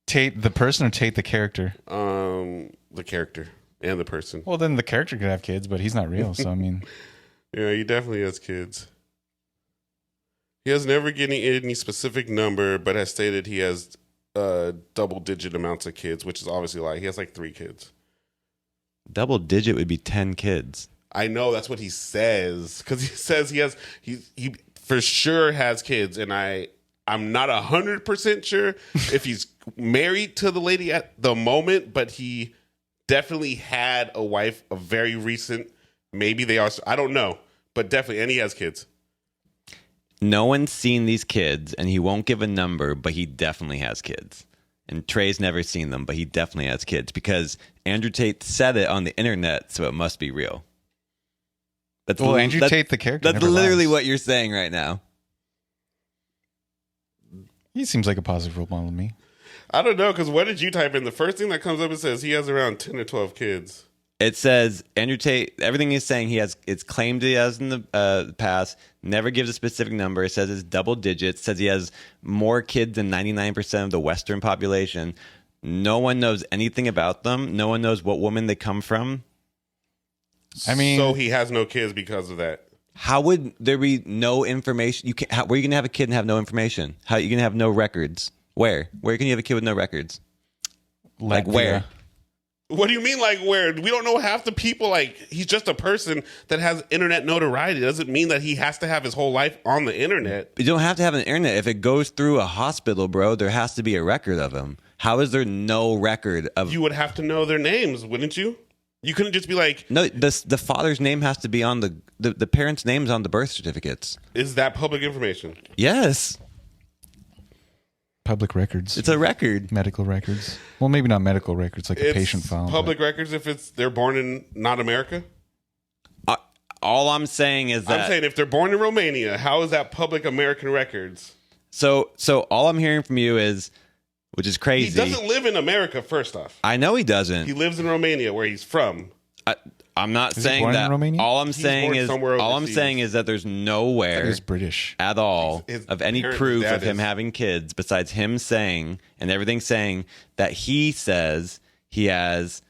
Tate the person or Tate the character? The character and the person. Well, then the character could have kids, but he's not real. So I mean, yeah, he definitely has kids. He has never given any specific number, but has stated he has double-digit amounts of kids, which is obviously a lie. He has like 3 kids. Double digit would be 10 kids. I know that's what he says because he says he for sure has kids, and I'm not 100% sure if he's married to the lady at the moment, but he definitely had a wife, a very recent. Maybe they are. I don't know, but definitely, and he has kids. No one's seen these kids, and he won't give a number, but he definitely has kids. And Trey's never seen them, but he definitely has kids because Andrew Tate said it on the internet, so it must be real. Andrew Tate, the character. That's literally what you're saying right now. He seems like a positive role model to me. I don't know, because what did you type in? The first thing that comes up, it says he has around 10 or 12 kids. It says Andrew Tate, everything he's saying, it's claimed he has in the past, never gives a specific number. It says it's double digits, says he has more kids than 99% of the Western population. No one knows anything about them. No one knows what woman they come from. I mean, so he has no kids because of that. How would there be no information? Where are you going to have a kid and have no information? How are you going to have no records? Where can you have a kid with no records? Like where? What do you mean, like where? We don't know half the people. Like, he's just a person that has internet notoriety. It doesn't mean that he has to have his whole life on the internet. You don't have to have an internet. If it goes through a hospital, bro, there has to be a record of him. How is there no record of? You would have to know their names, wouldn't you? You couldn't just be like... No, the father's name has to be on the parents' names on the birth certificates. Is that public information? Yes. Public records. It's a record. Medical records. Well, maybe not medical records, like a patient file. Public records if they're born in not America? All I'm saying is that... I'm saying if they're born in Romania, how is that public American records? So all I'm hearing from you is... Which is crazy. He doesn't live in America, first off. I know he doesn't. He lives in Romania, where he's from. I'm not saying that. All I'm saying is that there's nowhere he's British at all of any proof of him is. having kids besides him saying and everything saying that he says he has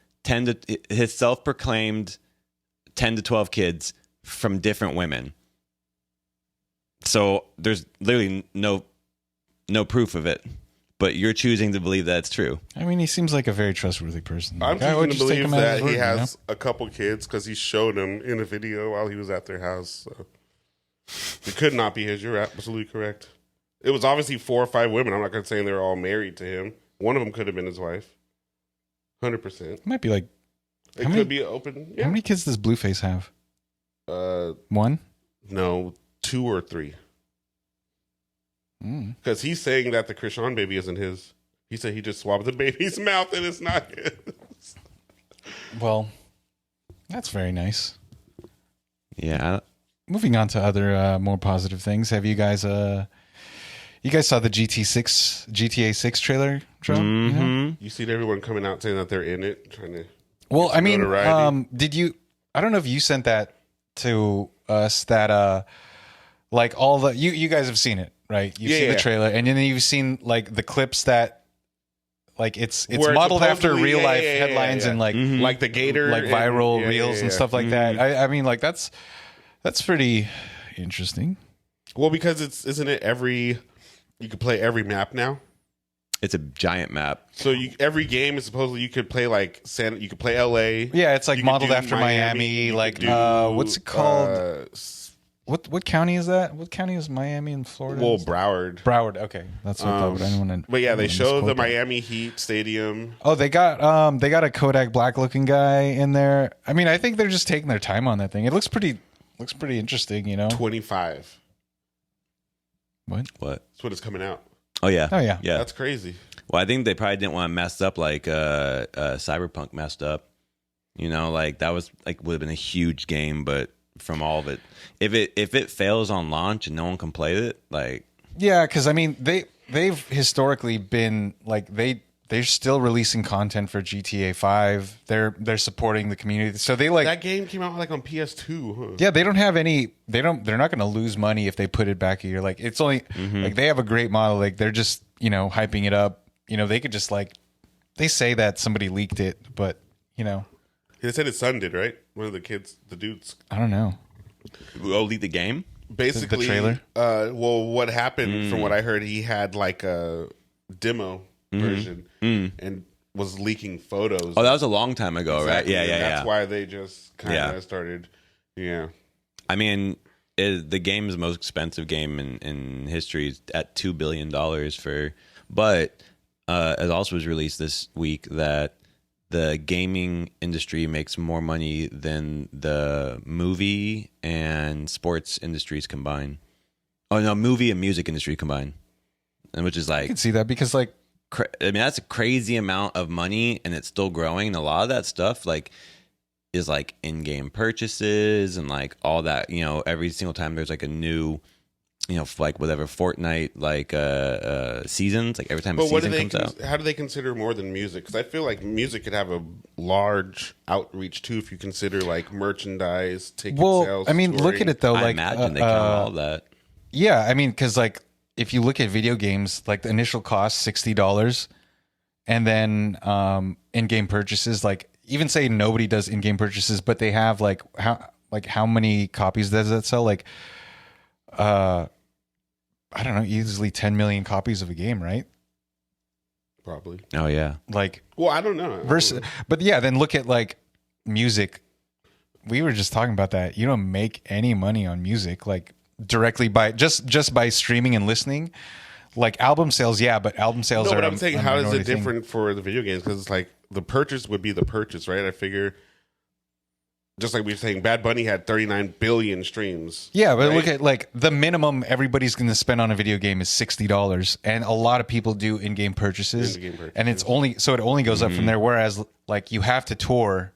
his self-proclaimed 10 to 12 kids from different women. So there's literally no proof of it, but you're choosing to believe that it's true. I mean, he seems like a very trustworthy person. I'm Like, I would choosing to just take believe him at that his word, he you know? has a couple kids because he showed them in a video while he was at their house. So. It could not be his. You're absolutely correct. It was obviously 4 or 5 women. I'm not going to say they're all married to him. One of them could have been his wife. 100%. It might be like, It could be open. Yeah. how many kids does Blueface have? 1? No, 2 or 3. Because he's saying that the Krishan baby isn't his. He said he just swabbed the baby's mouth and it's not his. Well, that's very nice. Yeah. Moving on to other more positive things. Have you guys saw the GTA 6 trailer drop? Mm-hmm. You see everyone coming out saying that they're in it, trying to. Well, I mean, notoriety. did you? I don't know if you sent that to us. That like all the you guys have seen it, right? You've seen the trailer, and then you've seen like the clips that like it's Where modeled after supposedly- real life headlines and like like the gator, like viral and, reels and stuff like that. I mean, like that's pretty interesting. Well, because isn't it you could play every map now. It's a giant map. So every game is supposedly you could play like you could play LA. Yeah, it's like You could modeled do after Miami. you Like could do, what's it called? What county is that? What county is Miami in Florida? Well, Broward. Broward. Okay, that's what I thought. I didn't But yeah, they show the misquote that. Miami Heat stadium. Oh, they got a Kodak Black looking guy in there. I mean, I think they're just taking their time on that thing. It looks pretty interesting, you know. 25. What? That's when it's coming out. Oh yeah. Oh yeah. Yeah. That's crazy. Well, I think they probably didn't want to mess up like Cyberpunk messed up. You know, like that was like would have been a huge game, but from all of it, if it fails on launch and no one can play it, like Yeah, because I mean they've historically been like they're still releasing content for GTA 5. They're supporting the community, so they like That game came out like on PS2. Huh? yeah, they don't have any. They're not going to lose money if they put it back a year. Like it's only like they have a great model. Like they're just hyping it up. They could just like they say that somebody leaked it, but They said his son did, right? One of the kids, the dudes. I don't know. oh, lead the game. Basically, The trailer? Well, what happened from what I heard, he had like a demo version and was leaking photos. Oh, that was a long time ago, Exactly, right? and Yeah. That's why they just kind of Yeah. started. Yeah. I mean, the game is the most expensive game in history at $2 billion but it also was released this week that the gaming industry makes more money than the movie and sports industries combined. Oh no, movie and music industry combined, and which is I like can see that because like I mean that's a crazy amount of money, and it's still growing. And a lot of that stuff like is like in-game purchases and like all that. Every single time there's like a new, like whatever Fortnite like seasons. Like every time a But what do season they? comes out. How do they consider more than music? Because I feel like music could have a large outreach too if you consider like merchandise, ticket sales. I mean, look at it though. I Like imagine they count all that. yeah, I mean, because like if you look at video games, like the initial cost $60, and then in-game purchases, like even say nobody does in-game purchases, but they have like how many copies does that sell? Like, I don't know, easily 10 million copies of a game, right? Probably. Oh yeah. Like, Well, I don't know. but yeah, then look at like music. We were just talking about that. You don't make any money on music, like directly by just by streaming and listening. Like album sales, yeah, but album sales No, are. but I'm saying, a how is minority it thing. different for the video games? Because it's like the purchase would be the purchase, right? I figure, just like we were saying, Bad Bunny had 39 billion streams. Yeah, but right? look at like the minimum everybody's going to spend on a video game is $60, and a lot of people do in-game purchases, In-game purchases. and it only goes up from there. Whereas like you have to tour,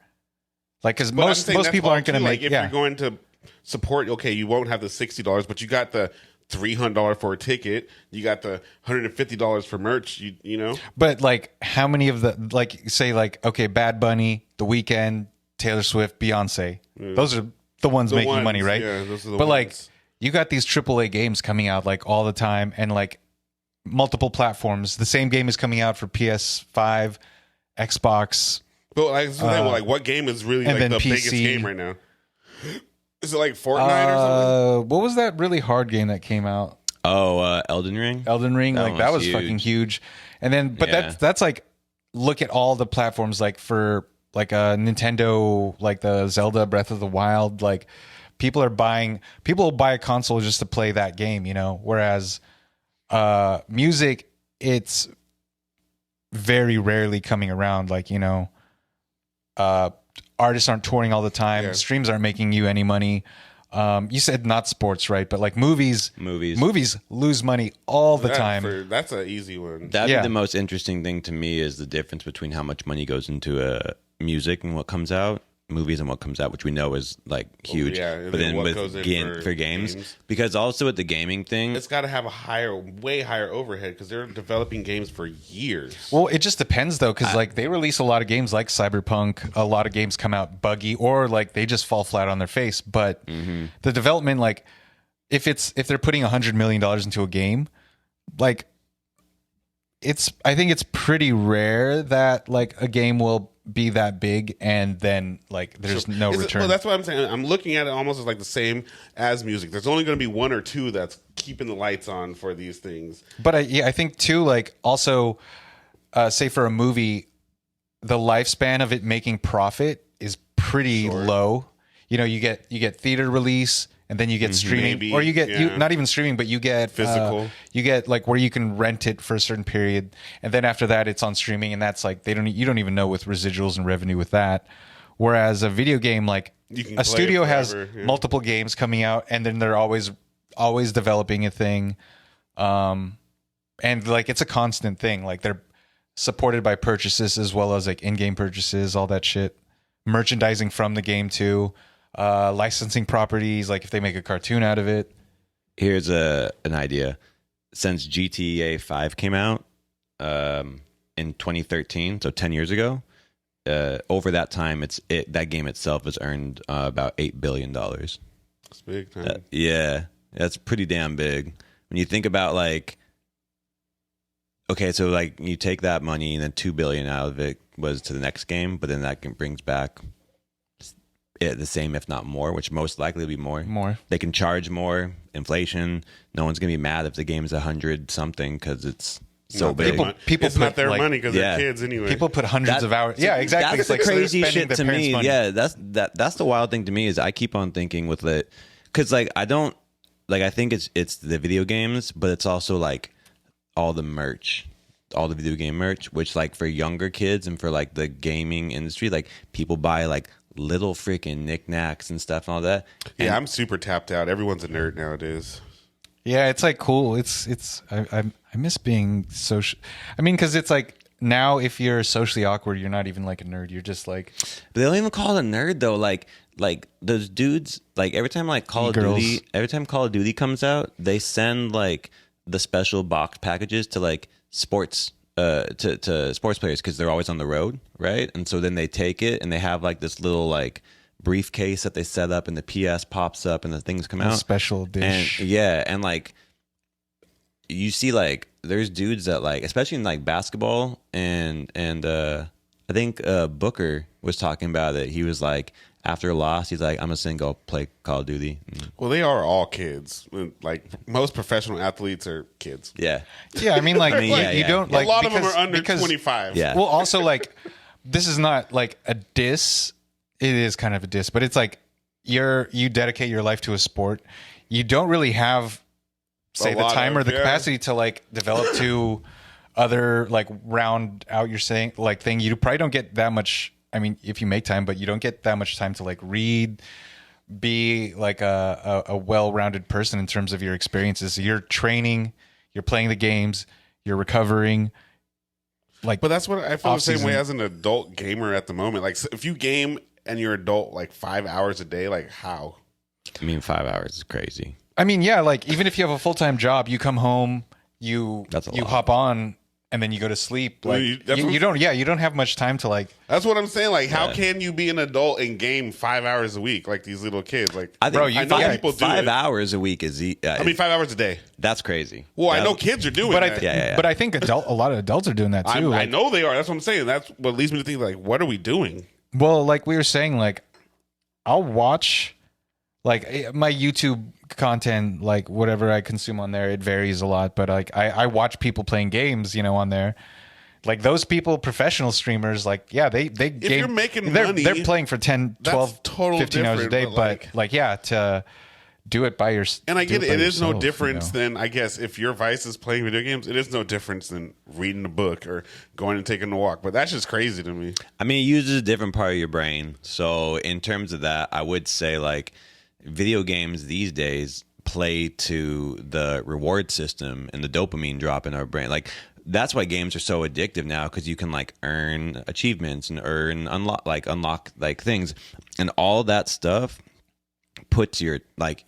like because But I'm most saying that's people all aren't going to too. make. Like if Yeah, you're going to support, okay, you won't have the $60, but you got the $300 for a ticket. You got the $150 for merch. You know. but like how many of the like say like okay, Bad Bunny, The Weeknd, Taylor Swift, Beyonce, those are the ones The making ones, money, right? yeah, those are the but ones. like you got these AAA games coming out like all the time, and like multiple platforms. The same game is coming out for PS5, Xbox. But like, what game is really and like then the PC. biggest game right now? Is it like Fortnite or something? What was that really hard game that came out? Oh, Elden Ring. Elden Ring, That like that one was was huge. fucking huge. And then, but Yeah. that's like, look at all the platforms, like for like Nintendo, like the Zelda Breath of the Wild, like people will buy a console just to play that game, you know. Whereas music, it's very rarely coming around. Like, you know, artists aren't touring all the time. Yeah. Streams aren't making you any money. You said not sports, right? But like movies lose money all the time. That's an easy one. That'd Yeah. be the most interesting thing to me is the difference between how much money goes into music and what comes out, movies and what comes out, which we know is like huge. yeah, and but then then what with goes in for games, games. because also with the gaming thing, It's got to have a way higher overhead because they're developing games for years. Well, it just depends though, because like they release a lot of games like Cyberpunk. A lot of games come out buggy or like they just fall flat on their face. But the development, like if they're putting $100 million into a game, like I think it's pretty rare that like a game will be that big and then like there's no return. Well, that's what I'm saying. I'm looking at it almost as like the same as music. There's only going to be one or two that's keeping the lights on for these things. But I think too, like also, say for a movie, the lifespan of it making profit is pretty low. You know, you get theater release, and then you get streaming, Maybe, or you get yeah. not even streaming, but you get Physical. You get like where you can rent it for a certain period, and then after that, it's on streaming, and that's like you don't even know with residuals and revenue with that. Whereas a video game, like You can a play studio it has forever, yeah. multiple games coming out, and then they're always developing a thing. And like it's a constant thing. Like they're supported by purchases as well as like in-game purchases, all that shit. Merchandising from the game too. Licensing properties, like if they make a cartoon out of it. here's an idea. Since GTA 5 came out in 2013, so 10 years ago, over that time, that game itself has earned about $8 billion. It's big time. Yeah, that's pretty damn big. When you think about like, okay, so like you take that money and then $2 billion out of it was to the next game, but then that brings back the same, if not more, which most likely will be more. More. They can charge more. Inflation. No one's gonna be mad if the game's 100 something because it's so Not their big. mon- people it's not put, their like- money because Yeah. they're kids anyway. People put hundreds of hours. Yeah, exactly. That's It's like, the so they're crazy spending shit the to parents' me. money. Yeah, that's the wild thing to me is I keep on thinking with it because like I don't like I think it's the video games, but it's also like all the merch, all the video game merch, which like for younger kids and for like the gaming industry, like people buy like little freaking knickknacks and stuff and all that. And yeah, I'm super tapped out. Everyone's a nerd nowadays. Yeah, it's like cool. I miss being social. I mean, because it's like now if you're socially awkward, you're not even like a nerd. You're just like But they don't even call it a nerd though. Like those dudes. Like every time like Call of E-girls. Duty, every time Call of Duty comes out, they send like the special box packages to like sports. To sports players because they're always on the road, right? And so then they take it and they have like this little like briefcase that they set up, and the PS pops up and the things come a out. special dish. And yeah, and like you see like there's dudes that like especially in like basketball and I think Booker was talking about it. He was like after a loss, he's like, I'm just gonna go play Call of Duty. Well, they are all kids. Like most professional athletes are kids. Yeah. Yeah, I mean, like yeah, you yeah. don't A like lot of them because- are under because- 25. Yeah. Well, also like this is not like a diss. It is kind of a diss, but it's like you dedicate your life to a sport. You don't really have say A the lot time of- or the yeah. capacity to like develop to other like round out your saying like thing. You probably don't get that much. I mean, if you make time, but you don't get that much time to like read, be like a well-rounded person in terms of your experiences. So you're training, you're playing the games, you're recovering. Like, But that's what I feel the same Off-season. way as an adult gamer at the moment. Like if you game and you're adult like 5 hours a day, like how? I mean 5 hours is crazy. I mean, yeah, like even if you have a full-time job, you come home, you That's a lot. hop on, and then you go to sleep. Well, Like that's what- you don't have much time to like. That's what I'm saying. Like, how can you be an adult and game 5 hours a week like these little kids? Like, I think Bro, you- I know yeah, people do 5 it. hours a week is I mean, 5 hours a day. that's crazy. Well, I That- know kids are doing But that. Yeah. but I think a lot of adults are doing that too. I like- know they are. That's what I'm saying. That's what leads me to think, like, what are we doing? Well, like we were saying, like I'll watch like my YouTube content, like whatever I consume on there, it varies a lot. But like I watch people playing games, on there. Like those people, professional streamers, like, yeah, they If you're making they're, money, they're playing for 10, 12, total 15 hours a day. different, But yeah, to do it by yourself. And I get it. It is no difference than, I guess, if your vice is playing video games, it is no difference than reading a book or going and taking a walk. But that's just crazy to me. I mean, it uses a different part of your brain. So in terms of that, I would say like video games these days play to the reward system and the dopamine drop in our brain. Like that's why games are so addictive now, because you can like earn achievements and unlock like things, and all that stuff puts your like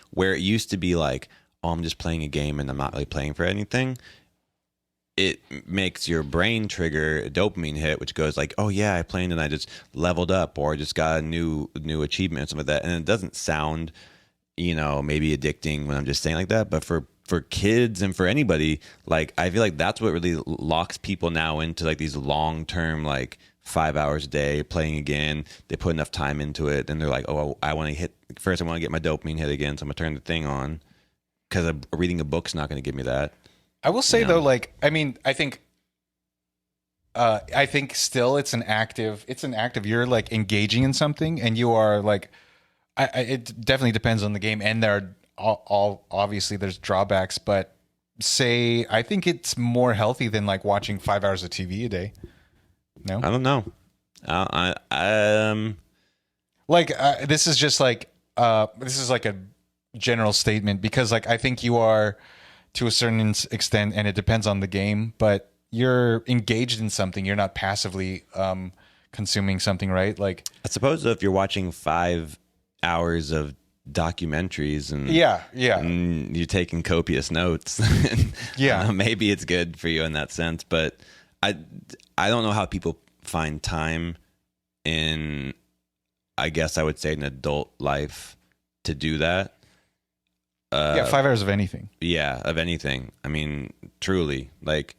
where it used to be like, oh, I'm just playing a game and I'm not really playing for anything. It makes your brain trigger a dopamine hit, which goes like, oh yeah, I played and I just leveled up or just got a new achievement or something like that. And it doesn't sound, maybe addicting when I'm just saying like that, but for kids and for anybody, like I feel like that's what really locks people now into like these long-term, like 5 hours a day playing again. They put enough time into it and they're like, oh, I want to get my dopamine hit again, so I'm gonna turn the thing on, because reading a book's not going to give me that. I will say though, like, I mean, I think still it's an active, you're like engaging in something and you are like, it definitely depends on the game, and there are all obviously there's drawbacks, but I think it's more healthy than like watching 5 hours of TV a day. No, I don't know. This is just like this is like a general statement, because like I think you are to a certain extent, and it depends on the game, but you're engaged in something. You're not passively consuming something, right? Like I suppose if you're watching 5 hours of documentaries and and you're taking copious notes, maybe it's good for you in that sense. But I don't know how people find time in, I guess I would say, an adult life to do that. 5 hours of anything. Yeah, of anything. I mean, truly, like,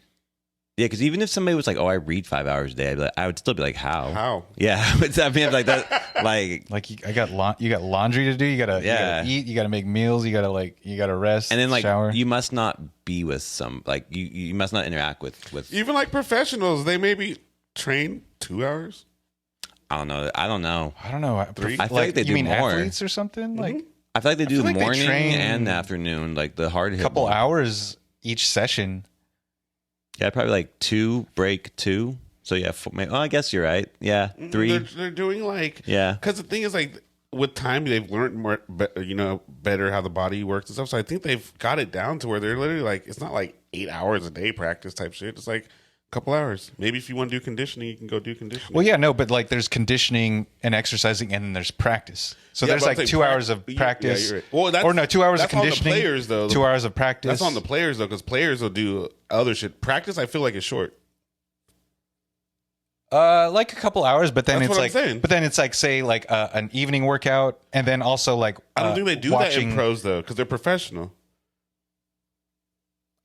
yeah, because even if somebody was like, "Oh, I read 5 hours a day," I would still be like, "How? How? Yeah, I mean, like that, like you got laundry to do. You gotta eat. You gotta make meals. You gotta rest. And then like shower. You must not be with you must not interact with even like professionals. They maybe train 2 hours. I don't know. I don't know. I feel like they do mean more. Athletes or something. Like I feel like they do like morning they train and afternoon, like the hard hit. Couple hours each session. Yeah, probably like 2, break 2. So yeah, I guess you're right. Yeah, 3. They're doing like, yeah. Because the thing is, like, with time they've learned more, better how the body works and stuff. So I think they've got it down to where they're literally like, it's not like 8 hours a day practice type shit. It's like a couple hours. Maybe if you want to do conditioning, you can go do conditioning. Well, yeah, no, but like there's conditioning and exercising, and then there's practice. So there's like 2 hours of practice. Yeah, you're right. Well, 2 hours of conditioning. On the players, though. 2 hours of practice. That's on the players though, because players will do other shit. Practice, I feel like, is short. Like a couple hours, but then That's it's like, say like an evening workout, and then also like I don't think they do that in pros though, because they're professional.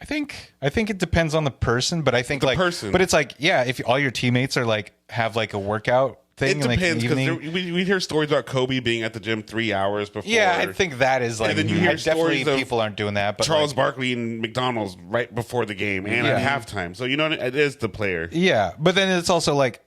I think it depends on the person, but I think but it's like, yeah, if all your teammates are like have like a workout thing, it depends, because we hear stories about Kobe being at the gym 3 hours before. Yeah, I think that is like, and then you hear definitely people aren't doing that. But Charles Barkley and McDonald's right before the game and at halftime. So it is the player. Yeah, but then it's also like,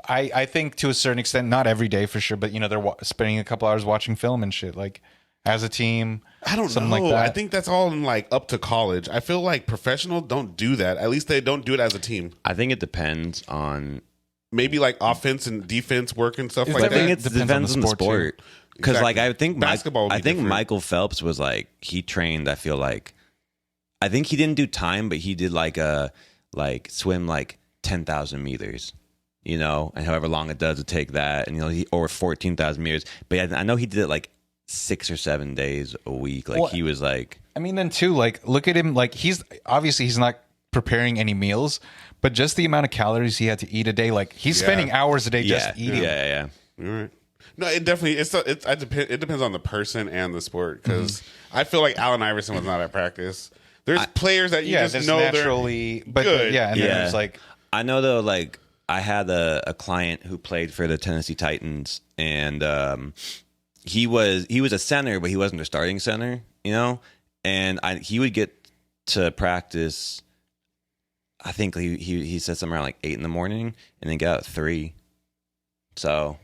I think to a certain extent, not every day for sure, but they're spending a couple hours watching film and shit, like as a team. I don't something know. Like that. I think that's all in like up to college. I feel like professional don't do that. At least they don't do it as a team. I think it depends on maybe like offense and defense work and stuff like that. I think it depends on the sport. Because Exactly. like I think basketball. I think Michael Phelps was like, he trained. I feel like, I think he didn't do time, but he did swim like 10,000 meters. And however long it does to take that, and or 14,000 meters. But I know he did it like 6 or 7 days a week. Like he was like, I mean, then too, like look at him. Like he's not preparing any meals, but just the amount of calories he had to eat a day. Like he's spending hours a day just eating. Yeah. You're right. No, it definitely it depends on the person and the sport, because I feel like Allen Iverson was not at practice. There's players that you just know naturally, they're but good. and then there's like, I know though, like I had a client who played for the Tennessee Titans, and he was a center, but he wasn't a starting center, you know. And he would get to practice. I think he said somewhere around like 8 in the morning, and then get out at 3. So,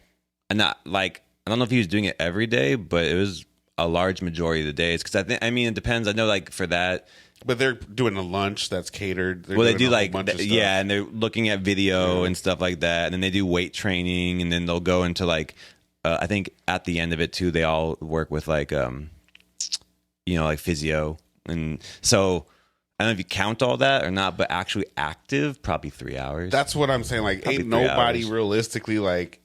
and not like I don't know if he was doing it every day, but it was a large majority of the days. Because I mean, it depends. I know like for that. But they're doing a lunch that's catered. They're Well, they doing do a whole like bunch of stuff. yeah, and they're looking at video and stuff like that, and then they do weight training, and then they'll go into like I think at the end of it too, they all work with like like physio, and so I don't know if you count all that or not, but actually active probably 3 hours. That's what I'm saying. Like, Probably ain't 3 nobody hours. realistically like.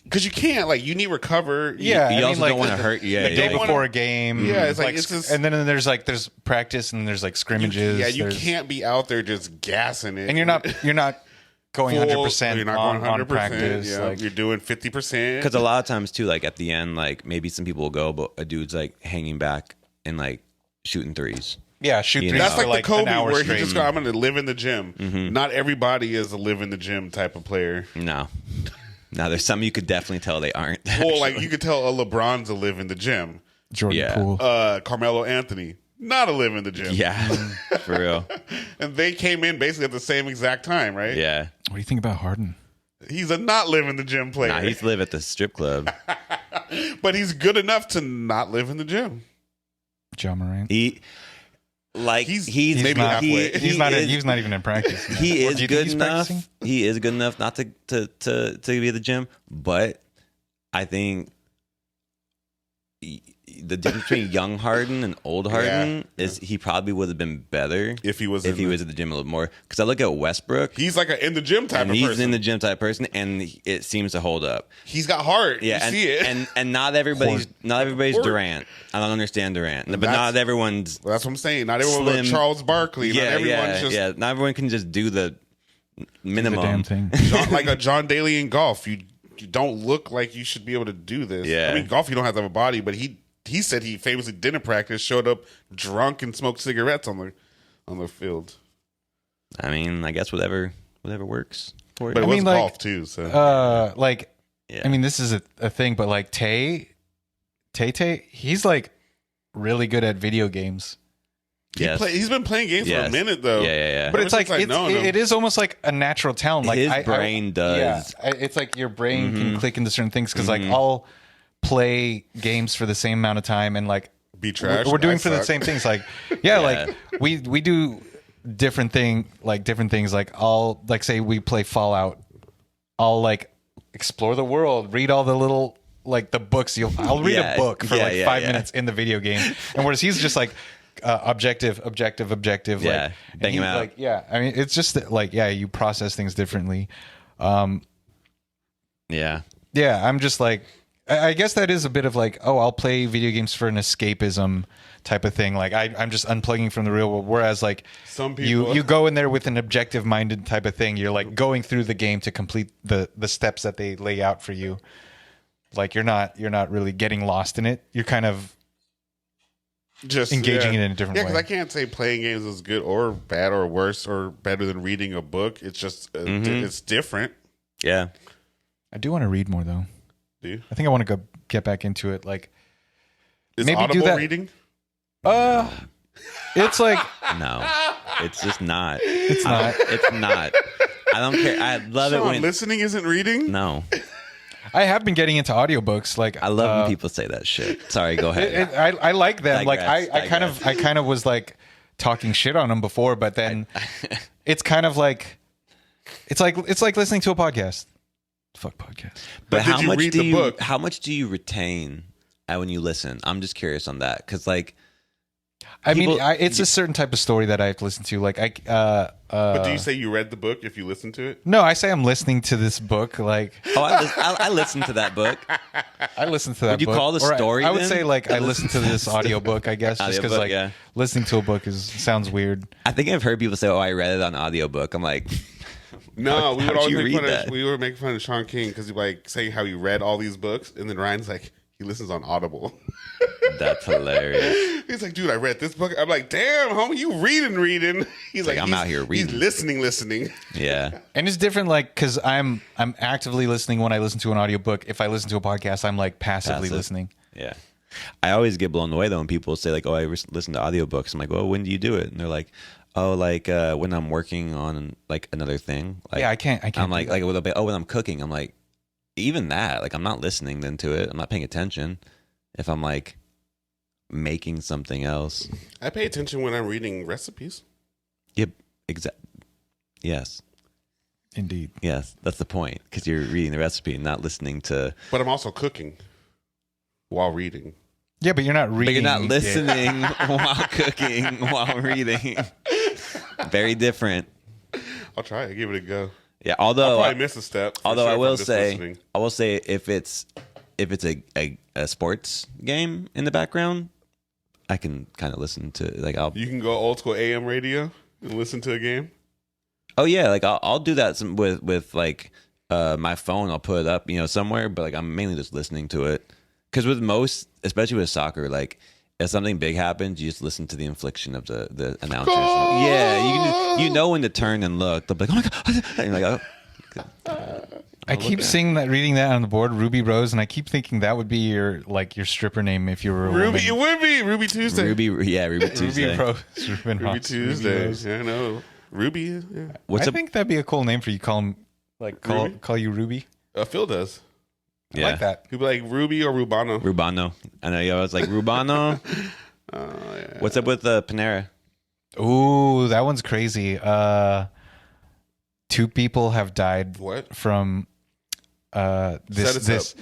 Because you can't, like, you need recover. Yeah, you I also mean, don't want to hurt. Yeah, the day yeah. before a game. Yeah, it's like, it's just- and then there's practice and there's like scrimmages. Yeah, you there's- can't be out there just gassing it. and you're not going full- 100% You're not on, going 100%. on practice. Yeah, Like, you're doing 50%. Because a lot of times too, like at the end, like maybe some people will go, but a dude's like hanging back and like shooting threes. yeah, shoot You threes know. That's for like the an Kobe hour where he straight. just go, I'm going to live in the gym. Mm-hmm. Not everybody is a live in the gym type of player. No, there's some you could definitely tell they aren't. Well, like you could tell a LeBron's a live in the gym. Jordan Yeah. Poole. Carmelo Anthony, not a live in the gym. Yeah, for real. And they came in basically at the same exact time, right? Yeah, What do you think about Harden? He's a not live in the gym player. nah, he used to live at the strip club. But he's good enough to not live in the gym. John Morant. He like He's maybe not- halfway. He's not even in practice. He Or is do you think good he's enough. practicing? He is good enough not to be at the gym, but I think the difference between young Harden and old Harden is he probably would have been better If he was at the gym a little more. Because I look at Westbrook, He's like an in the gym type and of he's person. in the gym type person, and it seems to hold up. He's got heart. Yeah, you and, see it. and not everybody's Hort. Durant. I don't understand Durant, but That's- not everyone's. Well, that's what I'm saying. Not everyone was Slim- Charles Barkley. Not Yeah, everyone's just yeah. Not everyone can just do the minimum. The damn thing. like a John Daly in golf. You don't look like you should be able to do this. Yeah. I mean, golf you don't have to have a body, but he said he famously didn't practice, showed up drunk and smoked cigarettes on the field. I mean, I guess whatever works for you. But it I was mean, like, golf too. So Yeah. I mean, this is a thing, but like Tate, he's like really good at video games. yes. he's been playing games for Yes. a minute though. Yeah. But Ever it's like since I've known him. it is almost like a natural talent. Like His brain does. Yeah, it's like your brain can click into certain things because like I'll play games for the same amount of time and like Be trash. we're doing I for the suck. same things. Like like we do different things. Like I'll like say we play Fallout. I'll like explore the world, read all the little like the books. I'll read Yeah, a book for yeah, like yeah, 5 yeah. minutes in the video game, and whereas he's just like objective. Yeah, like, bang and him out. Like, yeah, I mean, it's just that, like, yeah, you process things differently. Yeah. Yeah, I'm just like, I guess that is a bit of like, oh, I'll play video games for an escapism type of thing. Like I'm just unplugging from the real world. Whereas like Some people- you go in there with an objective minded type of thing. You're like going through the game to complete the steps that they lay out for you. Like you're not really getting lost in it. You're kind of just engaging it in a different Yeah, because way. I can't say playing games is good or bad or worse or better than reading a book. It's just it's different. Yeah. I do want to read more though. Do you? I think I want to go get back into it. Like Is Maybe do Audible that- reading? it's like No. It's just not. it's not. It's not. I don't care. I love it Sean, when listening isn't reading. no. I have been getting into audiobooks. Like I love when people say that shit. Sorry, go ahead. I like them. Digress, Like I kind of was like talking shit on them before, but then it's kind of like it's like listening to a podcast. Fuck podcast. But did how you much read do the you book? how much do you retain when you listen? I'm just curious on that because like I mean, People- it's a certain type of story that I have to listen to. Like But do you say you read the book if you listen to it? no, I say I'm listening to this book. Like I listened to that book. I listen to that. Would you book. call the Or story I would then? say like I listen to this audiobook. I guess just because Audiobook, like yeah. listening to a book sounds weird. I think I've heard people say, "Oh, I read it on audiobook." I'm like, No, we How'd would always you make read fun that? of we would make fun of Sean King because he like saying how he read all these books, and then Ryan's like he listens on Audible. That's hilarious. He's like, dude, I read this book. I'm like, damn, homie, you reading. He's like, I'm out here reading. He's listening. Yeah. And it's different, like, because I'm actively listening when I listen to an audiobook. If I listen to a podcast, I'm like passively listening. Yeah. I always get blown away though when people say like, oh, I listen to audiobooks. I'm like, well, when do you do it? And they're like, oh, like when I'm working on like another thing. Like, yeah, I can't. I'm like when I'm cooking. I'm like, even that, like I'm not listening then to it. I'm not paying attention. If I'm like making something else, I pay attention when I'm reading recipes. Yep. Yes. Indeed. Yes. That's the point. Because you're reading the recipe and not listening to. But I'm also cooking while reading. Yeah, but you're not reading. But you're not listening while cooking, while reading. Very different. I'll try it. Give it a go. Yeah. Although I'll probably miss a step. Although sure I will if I'm just say, listening. if it's a sports game in the background, I can kind of listen to like You can go old school AM radio and listen to a game. Oh yeah, like I'll do that with like my phone. I'll put it up, somewhere, but like I'm mainly just listening to it. Because with most, especially with soccer, like if something big happens, you just listen to the infliction of the announcers. Goal! Yeah, you know when to turn and look. They'll be like, oh my god, and you're like, oh. I keep reading that on the board, Ruby Rose, and I keep thinking that would be your stripper name if you were a Ruby. woman. It would be Ruby Tuesday. Ruby Tuesday. Ruby Rose. Ruby Tuesday. Yeah, I know. Ruby. Yeah. I think that'd be a cool name for you. Call you Ruby. Phil does. I like that. He'd be like Ruby or Rubano. Rubano. I know you always like Rubano. Yeah. What's up with Panera? Ooh, that one's crazy. 2 people have died from this.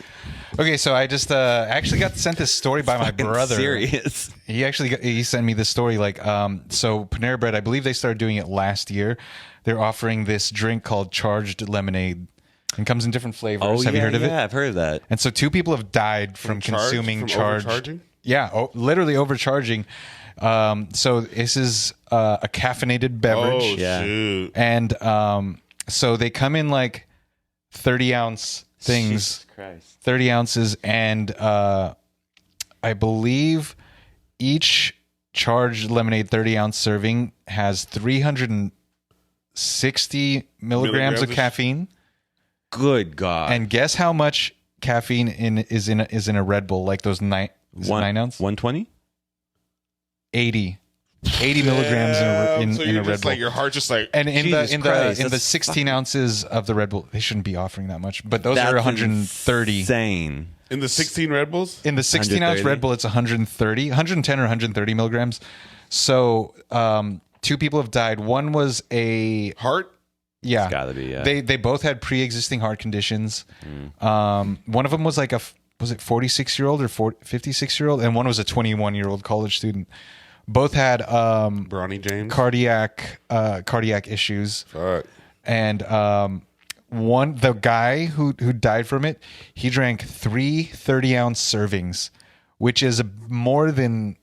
Okay, so I just actually got sent this story by my brother. Serious. He sent me this story. So Panera Bread, I believe they started doing it last year. They're offering this drink called Charged Lemonade. And comes in different flavors. Have you heard of it? Yeah, I've heard of that. And so 2 people have died from consuming charged. Overcharging? Yeah, literally overcharging. So this is a caffeinated beverage. Oh, shoot. And so they come in like 30-ounce things. Jesus Christ. 30 ounces. And I believe each charged lemonade 30-ounce serving has 360 milligrams of caffeine. Good God. And guess how much caffeine is in a Red Bull, like those 9 ounce? 120? 80 milligrams in a Red Bull. Like your heart just like. And in Jesus the 16 ounces of the Red Bull, they shouldn't be offering that much, but those are 130. Insane. In the 16 Red Bulls? In the 16 ounce Red Bull, it's 110 or 130 milligrams. So 2 people have died. One was a Heart? Yeah, It's gotta be. Yeah. They both had pre-existing heart conditions. One of them was like was it 46-year-old or 56-year-old, and one was a 21-year-old college student. Both had Bronny James cardiac issues. Fuck. And the guy who died from it, he drank 3 30-ounce servings, which is more than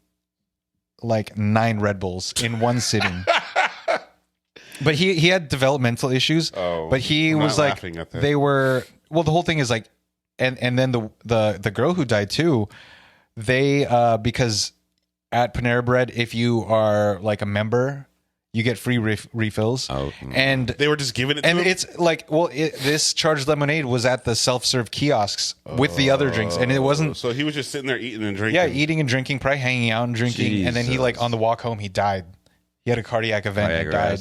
like 9 Red Bulls in one sitting. But he had developmental issues. Oh, but he I'm was not like, laughing at that. they were, well, the whole thing is like, and then the girl who died too, they because at Panera Bread, if you are like a member, you get free refills. Oh, and They were just giving it to and him? it's like, well, this charged lemonade was at the self-serve kiosks with the other drinks, and it wasn't. So he was just sitting there eating and drinking. Yeah, eating and drinking, probably hanging out and drinking, and then he like on the walk home, he died. He had a cardiac event and died.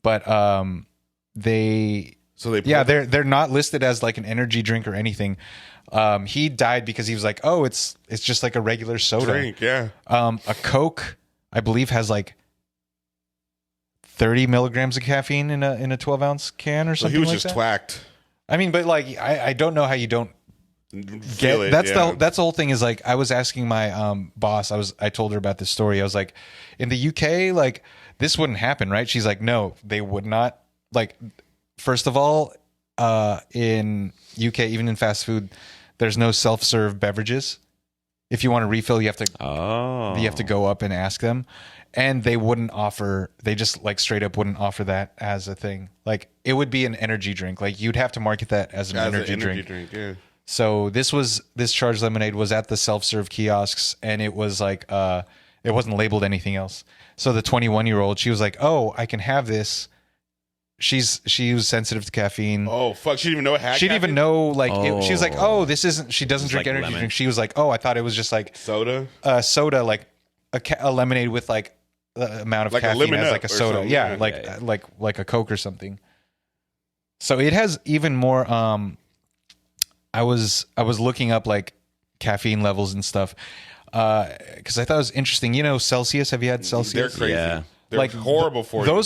But they're not listed as like an energy drink or anything. He died because he was like, oh, it's just like a regular soda. Drink, yeah. A Coke, I believe, has like 30 milligrams of caffeine in a 12-ounce can or something. He was like just that. twacked. I mean, but like I don't know how you don't Feel it, that's yeah. the whole thing is like I was asking my boss, I told her about this story. I was like, in the UK, like this wouldn't happen, right? She's like, no, they would not. Like, first of all, in UK, even in fast food, there's no self-serve beverages. If you want to refill, you have to go up and ask them. And they wouldn't offer, they just like straight up wouldn't offer that as a thing. Like it would be an energy drink. Like you'd have to market that as an energy drink. Yeah. So this charged lemonade was at the self-serve kiosks, and it was like it wasn't labeled anything else. So the 21-year-old, she was like, "Oh, I can have this." She was sensitive to caffeine. Oh fuck! She didn't even know it had. She didn't even know like she was like, "Oh, this isn't." She doesn't It's drink like energy lemon. drink. She was like, "Oh, I thought it was just like soda. Soda, like a lemonade with like the amount of Like a caffeine Lemon as Up like a or soda." something, Yeah, yeah. like a Coke or something. So it has even more. I was looking up like caffeine levels and stuff because I thought it was interesting. You know, Celsius. Have you had They're Celsius? crazy. Yeah. They're Like horrible for you.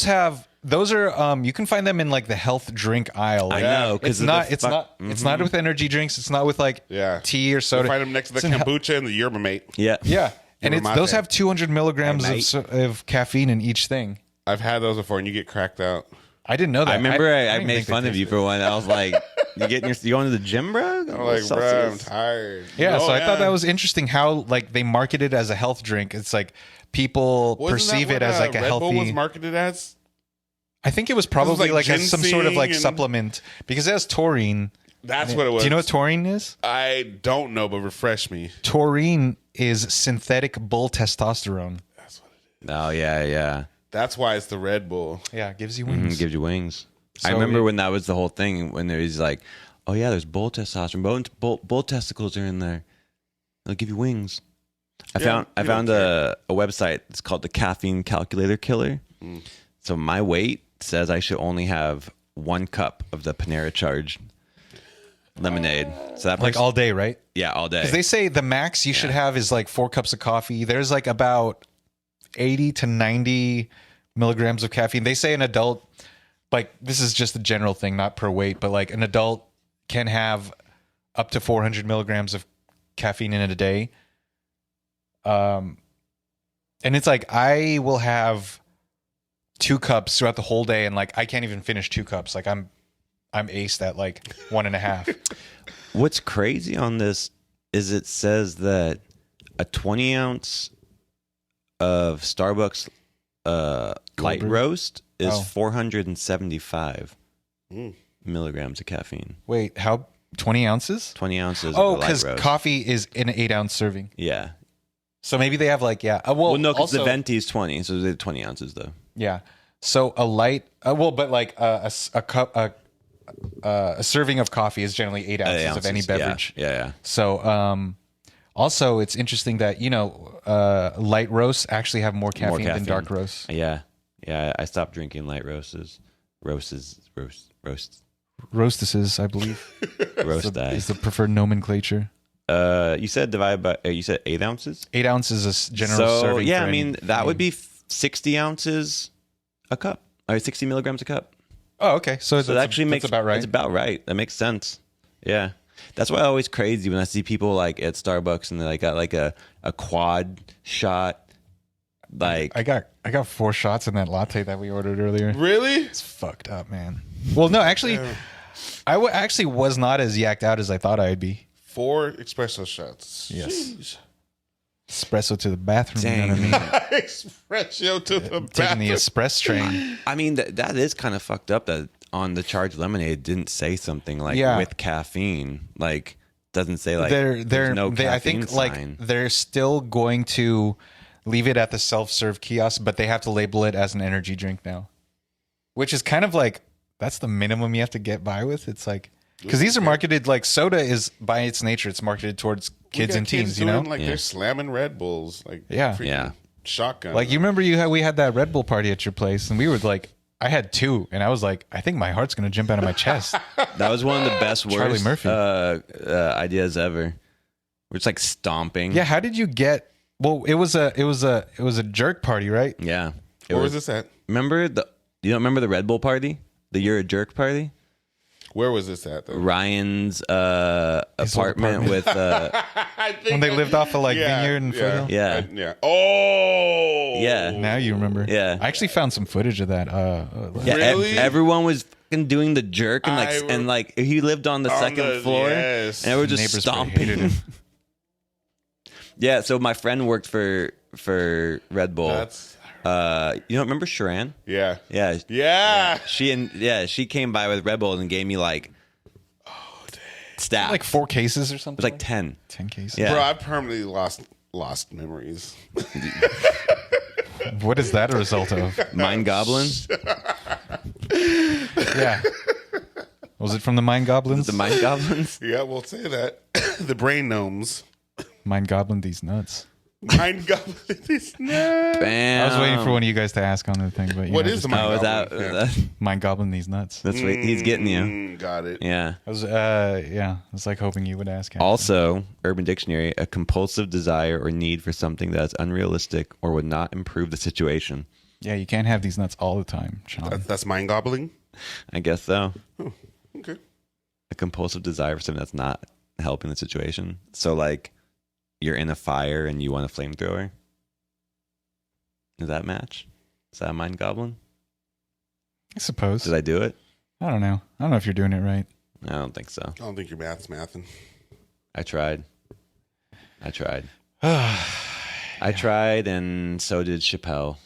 Those are you can find them in like the health drink aisle. I Like, know, it's 'cause of not the fuck- it's not with energy drinks. It's not with like Yeah. tea or You soda. find them next to the It's in hel- kombucha and the yerba mate. Yeah. Yeah, and Yerba it's mate. those have 200 milligrams Hey, of caffeine in each thing. I've had those before, and you get cracked out. I didn't know that. I remember I didn't made think they fun of you tasted- for one. I was like, you going to the gym, bro? I'm like, bro, I'm tired. Yeah, Oh, so I thought that was interesting how like they market it as a health drink. It's like people Wasn't perceive that it as what, like a Red Bull was healthy. marketed as. I think it was probably like like some sort of like ginseng and- supplement because it has taurine. That's what it was. Do you know what taurine is? I don't know, but refresh me. Taurine is synthetic bull testosterone. That's what it is. Oh, yeah. That's why it's the Red Bull. Yeah, it gives you Mm, wings. gives you wings. I So remember it- when that was the whole thing, when there was like, oh, yeah, there's bull testosterone. Bull testicles are in there. They'll give you wings. I Yeah, found you don't a website. It's called the Caffeine Calculator Killer. Mm. So my weight says I should only have 1 cup of the Panera charged lemonade. So that Like person- all day, right? yeah, all day. Because they say the max you should have is like 4 cups of coffee. There's like about 80 to 90 milligrams of caffeine. They say an adult, like this is just a general thing, not per weight, but like an adult can have up to 400 milligrams of caffeine in a day. And it's like I will have 2 cups throughout the whole day, and like I can't even finish 2 cups. Like I'm aced at like 1.5. What's crazy on this is it says that a 20 ounce of Starbucks light brew? roast is Oh. 475 Mm. milligrams of caffeine. Wait, how 20 ounces? 20 ounces Oh, of the light because roast. coffee is in an 8-ounce serving. Yeah. So maybe they have like, yeah. Well, no, because the also- venti is 20, so they're 20 ounces though. Yeah. So a light, but like a cup, a serving of coffee is generally 8 ounces of any Ounces, yeah. beverage. Yeah. So, also it's interesting that, light roasts actually have more caffeine than dark roasts. Yeah. I stopped drinking light roasts. Roasts. Roastices, I believe, Roast is the preferred nomenclature. You said divide by, you said 8 ounces? 8 ounces is general So, serving. yeah, for I any- mean, that would be 60 ounces a cup, or 60 milligrams a cup. Oh, okay. So, So that actually makes that's about right. It's about right. That makes sense. Yeah, that's why I'm always crazy when I see people like at Starbucks and they like got like a quad shot. Like I got 4 shots in that latte that we ordered earlier. Really? It's fucked up, man. Well, no, actually, I actually was not as yacked out as I thought I'd be. 4 espresso shots. Yes. Jeez. Espresso to the bathroom. You know Dang. what I mean? Espresso to the Taking bathroom. the express train. I mean, that is kind of fucked up that on the charged lemonade didn't say something like Yeah. with caffeine. Like doesn't say like they're there's no I think caffeine like sign. they're still going to leave it at the self-serve kiosk, but they have to label it as an energy drink now, which is kind of like that's the minimum you have to get by with. It's like because these are marketed like soda is by its nature, it's marketed towards We kids got and teens. You know, doing, like Yeah. they're slamming Red Bulls. Like Yeah. freaking Yeah. shotgun. like you remember we had that Red Bull party at your place, and we were like. I had 2, and I was like, I think my heart's gonna jump out of my chest. That was one of the best Charlie worst Murphy. ideas ever. We're just like stomping. Yeah, how did you get? Well, it was a jerk party, right? Yeah. It Where was this at? Remember you don't remember the Red Bull party? The You're a Jerk party? Where was this at? Though? Ryan's apartment with I think When they lived off of like Vineyard and Foothill. Yeah. Yeah. Oh. Yeah. Now you remember. Yeah. I actually found some footage of that. Yeah, Really? everyone was fucking doing the jerk and I and like he lived on the On second the- floor yes. and everyone just Neighbors probably stomping. hated him. Yeah, so my friend worked for Red Bull. That's You don't remember Sharan? yeah. Yeah. Yeah. She came by with Red Bull and gave me like stacked. Like 4 cases or It something. was like 10. 10 cases. Yeah. Bro, I permanently lost memories. What is that a result of? Mind Goblin? Yeah. Was it from the Mind Goblins? The Mind Goblins? Yeah, we'll say that. The brain gnomes. Mind Goblin these nuts. Mind Goblin is nuts. Bam. I was waiting for one of you guys to ask on the thing, but What is the Mind Oh, is Goblin? that, Mind Goblin these nuts? that's what he's getting you. Got it. Yeah. I was I was like hoping you would ask. Also, Urban Dictionary, a compulsive desire or need for something that's unrealistic or would not improve the situation. Yeah, you can't have these nuts all the time, Sean. That's mind gobbling. I guess so. Okay. A compulsive desire for something that's not helping the situation. So, like, you're in a fire and you want a flamethrower. Does that match? Is that a Mind Goblin? I suppose. Did I do it? I don't know. I don't know if you're doing it right. I don't think so. I don't think your math's mathing. I tried. I tried, and so did Chappelle.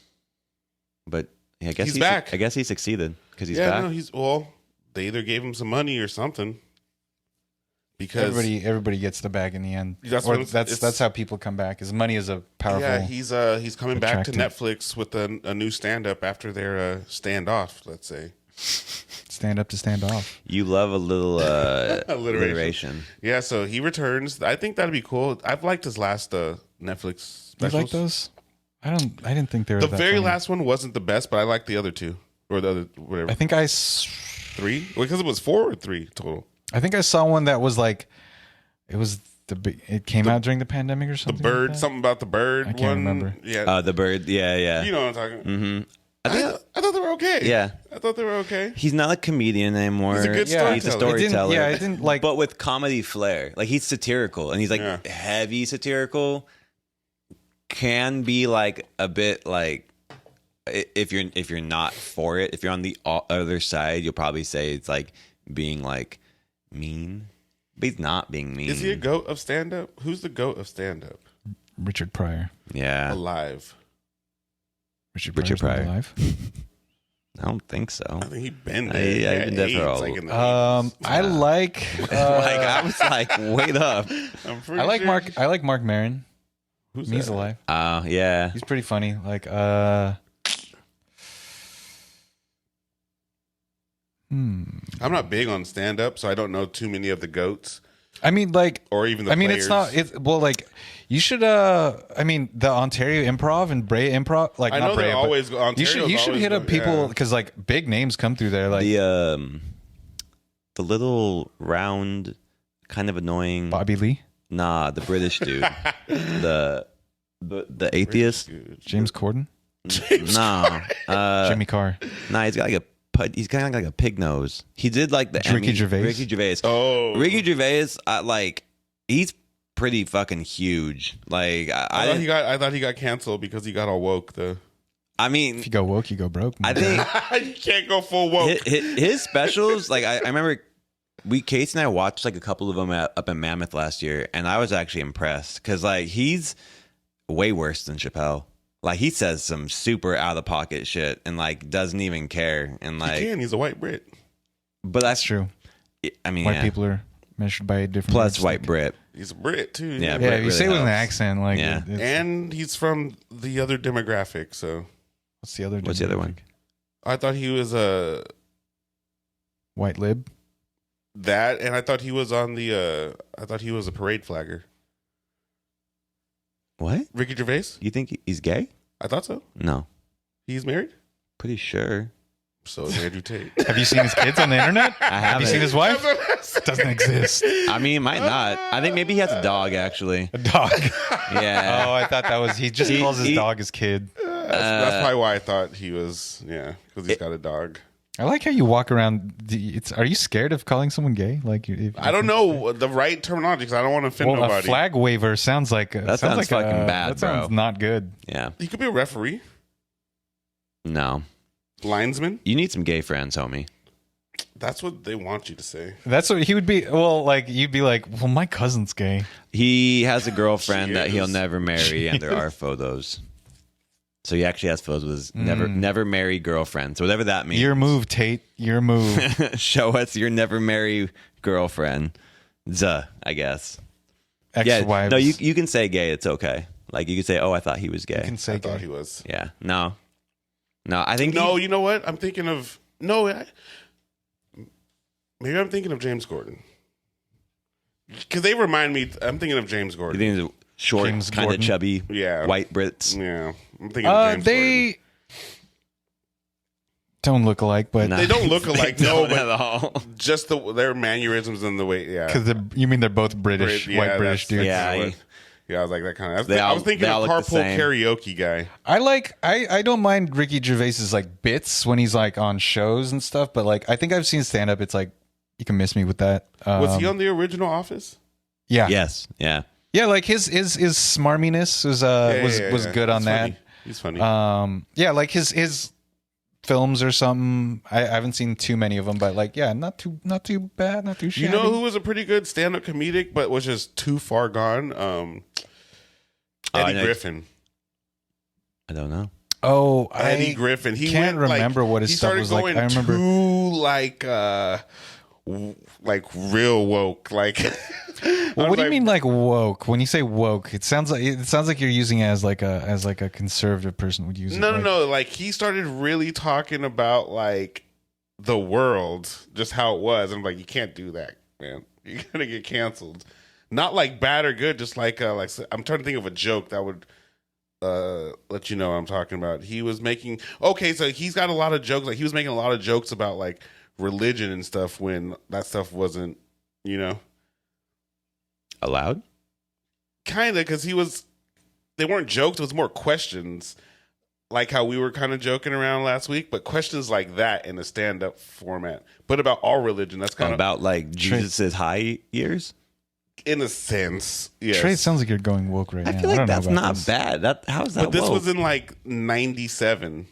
But I guess He's back. I guess he succeeded because he's Yeah, back. no, they either gave him some money or something. Because Everybody gets the bag in the end. That's Or what that's how people come back. Is money is a powerful. yeah, he's coming back to attractant. Netflix with a new stand up after their standoff. Let's say. Stand up to stand off. You love a little alliteration. Yeah, so he returns. I think that'd be cool. I've liked his last Netflix Do you specials. like those? I didn't think they were The that very funny. last one wasn't the best, but I liked the other two or the other whatever. I think 3 because it was 4 or 3 total. I think I saw one that was like, it was it came out during the pandemic or The something. bird, like that? something about the bird. I can't one. remember. Yeah, The bird. Yeah. you know what I'm talking. Mm-hmm. I thought they were okay. Yeah. I thought they were okay. He's not a comedian anymore. He's a good Yeah, He's a storyteller. storyteller. I didn't like. But with comedy flair. Like, he's satirical, and he's like Yeah. heavy satirical. Can be like a bit like, if you're not for it, if you're on the other side, you'll probably say it's like being like mean. But he's not being mean. Is he a goat of stand up? Who's the goat of stand up? Richard Pryor. Yeah. Alive. Richard Richard Pryor's not Pryor. alive. I don't think so. I think he been Yeah, there. yeah, he's been there for AIDS, all- like in the I like. Like, I was like, wait up. 80s. I'm pretty I like sure- Mark. I like Mark Maron. Who's He's that? alive. Yeah. He's pretty funny. Like, I'm not big on stand up, so I don't know too many of the goats I mean, like, or even the I mean, players. it's not. It's well, like, you should. I mean, the Ontario Improv and Brea Improv. Like, I not know Brea, they're but always Ontario's you should always hit up go- people yeah. because like big names come through there. Like The little round, kind of annoying. Bobby Lee, Nah, the British dude. the atheist. James Corden, No. Jimmy Carr. Nah, he's got like he's kind of like a pig nose. He did like the Ricky Gervais? Ricky Gervais. Oh, Ricky Gervais, he's pretty fucking huge. Like I thought he got canceled because he got all woke. I mean, If you go woke, you go broke. I think You can't go full woke. his specials, like I remember Casey and I watched like a couple of them up in Mammoth last year, and I was actually impressed because like he's way worse than Chappelle. Like, he says some super out of pocket shit and like doesn't even care, and like, He's a white Brit. but that's true. I mean, White yeah. people are measured by a different. Plus yardstick. white Brit. He's a Brit too. Yeah, Yeah, Brit if you really say it with an helps. accent, like, Yeah. And he's from the other demographic. So what's the other? What's the other one? I thought he was White lib. that, and I thought he was on the. I thought he was a parade flagger. What? Ricky Gervais. You think he's gay? I thought so. No, He's married. pretty sure. So is Andrew Tate. Have you seen his kids on the internet? I Have haven't. you seen his wife? Doesn't exist. I mean, it might not. I think maybe he has a dog actually. A dog. Yeah. Oh, I thought that was he just calls his dog his kid. That's probably why I thought he was. Yeah, because he's got a dog. I like how you walk around. Are you scared of calling someone gay? Like, I don't know the right terminology because I don't want to offend Well, a nobody. flag waver sounds like That sounds sounds like fucking bad, That sounds bro. not good. Yeah. He could be a referee, No. linesman. You need some gay friends, homie. That's what they want you to say. That's what he would be. Well, like you'd be like, well, my cousin's gay. He has a girlfriend She that he'll is. never marry, and there are photos. So he actually has photos with his never marry girlfriend. So whatever that means. Your move, Tate. Your move. Show us your never marry girlfriend. I guess. Ex-wives. No, you can say gay. It's okay. Like you can say, oh, I thought he was gay. You can say I thought gay. he was. Yeah. No, I think You know what? I'm thinking of maybe I'm thinking of James Gordon because they remind me. I'm thinking of James You Gordon. think he's short, James kind of Gordon? chubby, Yeah. white Brits. Yeah, I'm thinking of James Gordon. They don't look alike, but No. They don't look alike, They no, don't but at all. just their mannerisms and the way. Yeah, because you mean they're both British, Yeah, white British that's- dudes. Yeah, yeah, I was like that kind of. They I all- was thinking they of all look the carpool same. karaoke guy. I don't mind Ricky Gervais's like bits when he's like on shows and stuff, but like I think I've seen stand up. It's like you can miss me with that. Was he on the original Office? Yeah, Yes. Yeah. yeah. Like his smarminess was was good on He's that. funny. He's funny. Yeah, like his films or something. I haven't seen too many of them, but like yeah, not too bad, not too shabby. You know who was a pretty good stand-up comedic, but was just too far gone? I Eddie know. Griffin. I don't know. Oh, Eddie Griffin. He can't went, remember what his he stuff started was like. going I remember too like real woke. Like, Well, what do you mean like woke? When you say woke, it sounds like you're using it as like a conservative person would use it. No. Like he started really talking about like the world, just how it was. I'm like, you can't do that, man. You're gonna get canceled. Not like bad or good, just like I'm trying to think of a joke that would let you know what I'm talking about. He was making so he's got a lot of jokes. Like he was making a lot of jokes about like religion and stuff when that stuff wasn't, Allowed? kind of, because they weren't jokes. It was more questions, like how we were kind of joking around last week, but questions like that in a stand-up format, but about all religion. That's kind of About like Jesus's high years? in a sense. Yes. Trey, it sounds like you're going woke right I now. feel I like don't know that's about not this. bad. How is that But this woke? was in like 97.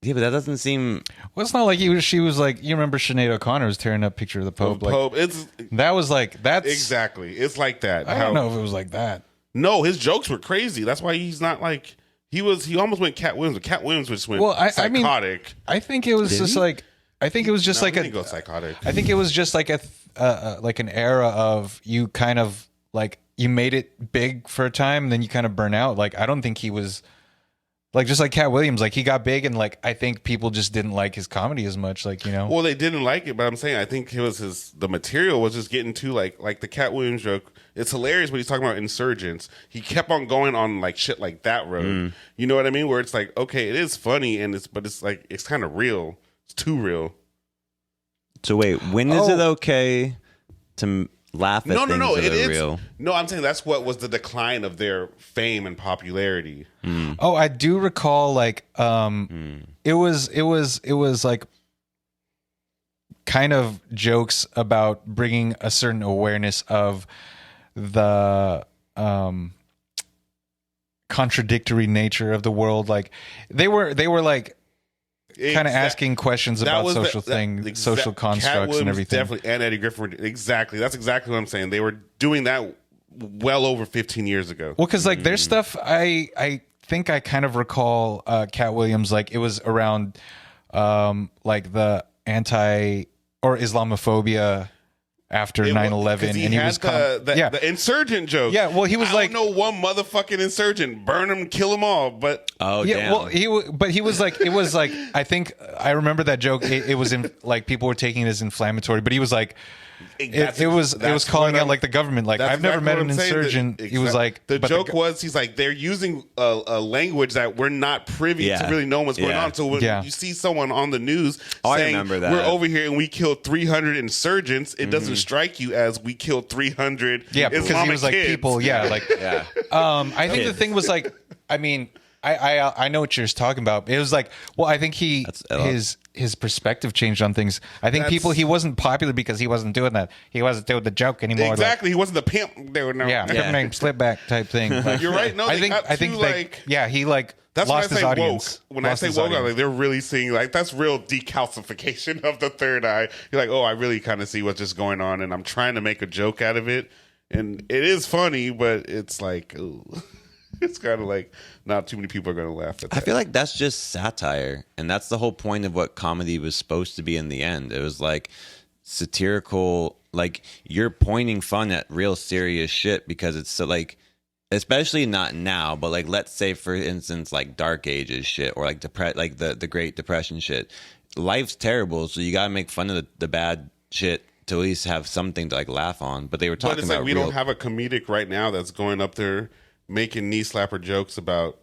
Yeah, but that doesn't seem. Well, it's not like she was like, you remember Sinead O'Connor was tearing up picture of the Pope. Like, Pope. It's that was like, that's exactly. It's like that. I don't know if it was like that. No, his jokes were crazy. That's why he's not like he almost went Cat Williams. But Cat Williams just went I mean, psychotic. I think it was Did just he? like, I think it was just No, like he didn't go psychotic. I think it was just like like an era of you kind of like you made it big for a time, and then you kind of burn out. Like I don't think he was like just like Cat Williams. Like he got big, and like I think people just didn't like his comedy as much. Like Well, they didn't like it, but I'm saying I think it was the material was just getting too like the Cat Williams joke. It's hilarious when he's talking about insurgents. He kept on going on like shit like that road. You know what I mean? Where it's like, okay, it is funny, but it's like it's kind of real. It's too real. So wait, when is it okay to laugh at No, things that it are is real? No, I'm saying that's what was the decline of their fame and popularity. Oh, I do recall like it was like kind of jokes about bringing a certain awareness of the contradictory nature of the world. Like they were like kind of asking questions about social social constructs and everything. Definitely, and Eddie Griffin. Exactly. That's exactly what I'm saying. They were doing that well over 15 years ago. Well, because like their stuff, I think I kind of recall Cat Williams, like it was around like the anti or Islamophobia after 9/11, and he was the insurgent joke. Yeah, well, he was I don't know one motherfucking insurgent, burn them, kill them all. But Oh, yeah, damn. well, he was like, it was like, I think I remember that joke. It was in like people were taking it as inflammatory, but he was like, it was calling out like the government. Like I've never met an insurgent. He was like, the joke was he's like they're using a language that we're not privy to really know what's going on. So when you see someone on the news I saying remember that. we're over here and we killed 300 insurgents, it doesn't strike you as we killed 300. yeah, because he Islamic was like kids. people, yeah, like Yeah. I think the thing was like, I mean, I know what you're talking about. It was like, well, I think his perspective changed on things. I think he wasn't popular because he wasn't doing that. He wasn't doing the joke anymore. Exactly, he wasn't the pimp. There, no. Like, name slip back type thing. Like, You're right. No, I they think got too, like he like that's lost when I his say audience. woke. When I say woke, like they're really seeing like that's real decalcification of the third eye. You're like, oh, I really kind of see what's just going on, and I'm trying to make a joke out of it, and it is funny, but it's like, ooh. It's kind of like not too many people are going to laugh at that. I feel like that's just satire, and that's the whole point of what comedy was supposed to be in the end. It was like satirical, like you're pointing fun at real serious shit because it's so like, especially not now, but like let's say for instance like Dark Ages shit or like like the Great Depression shit. Life's terrible, so you gotta make fun of the bad shit to at least have something to like laugh on. But they were talking But it's about like we real... don't have a comedic right now that's going up there making knee slapper jokes about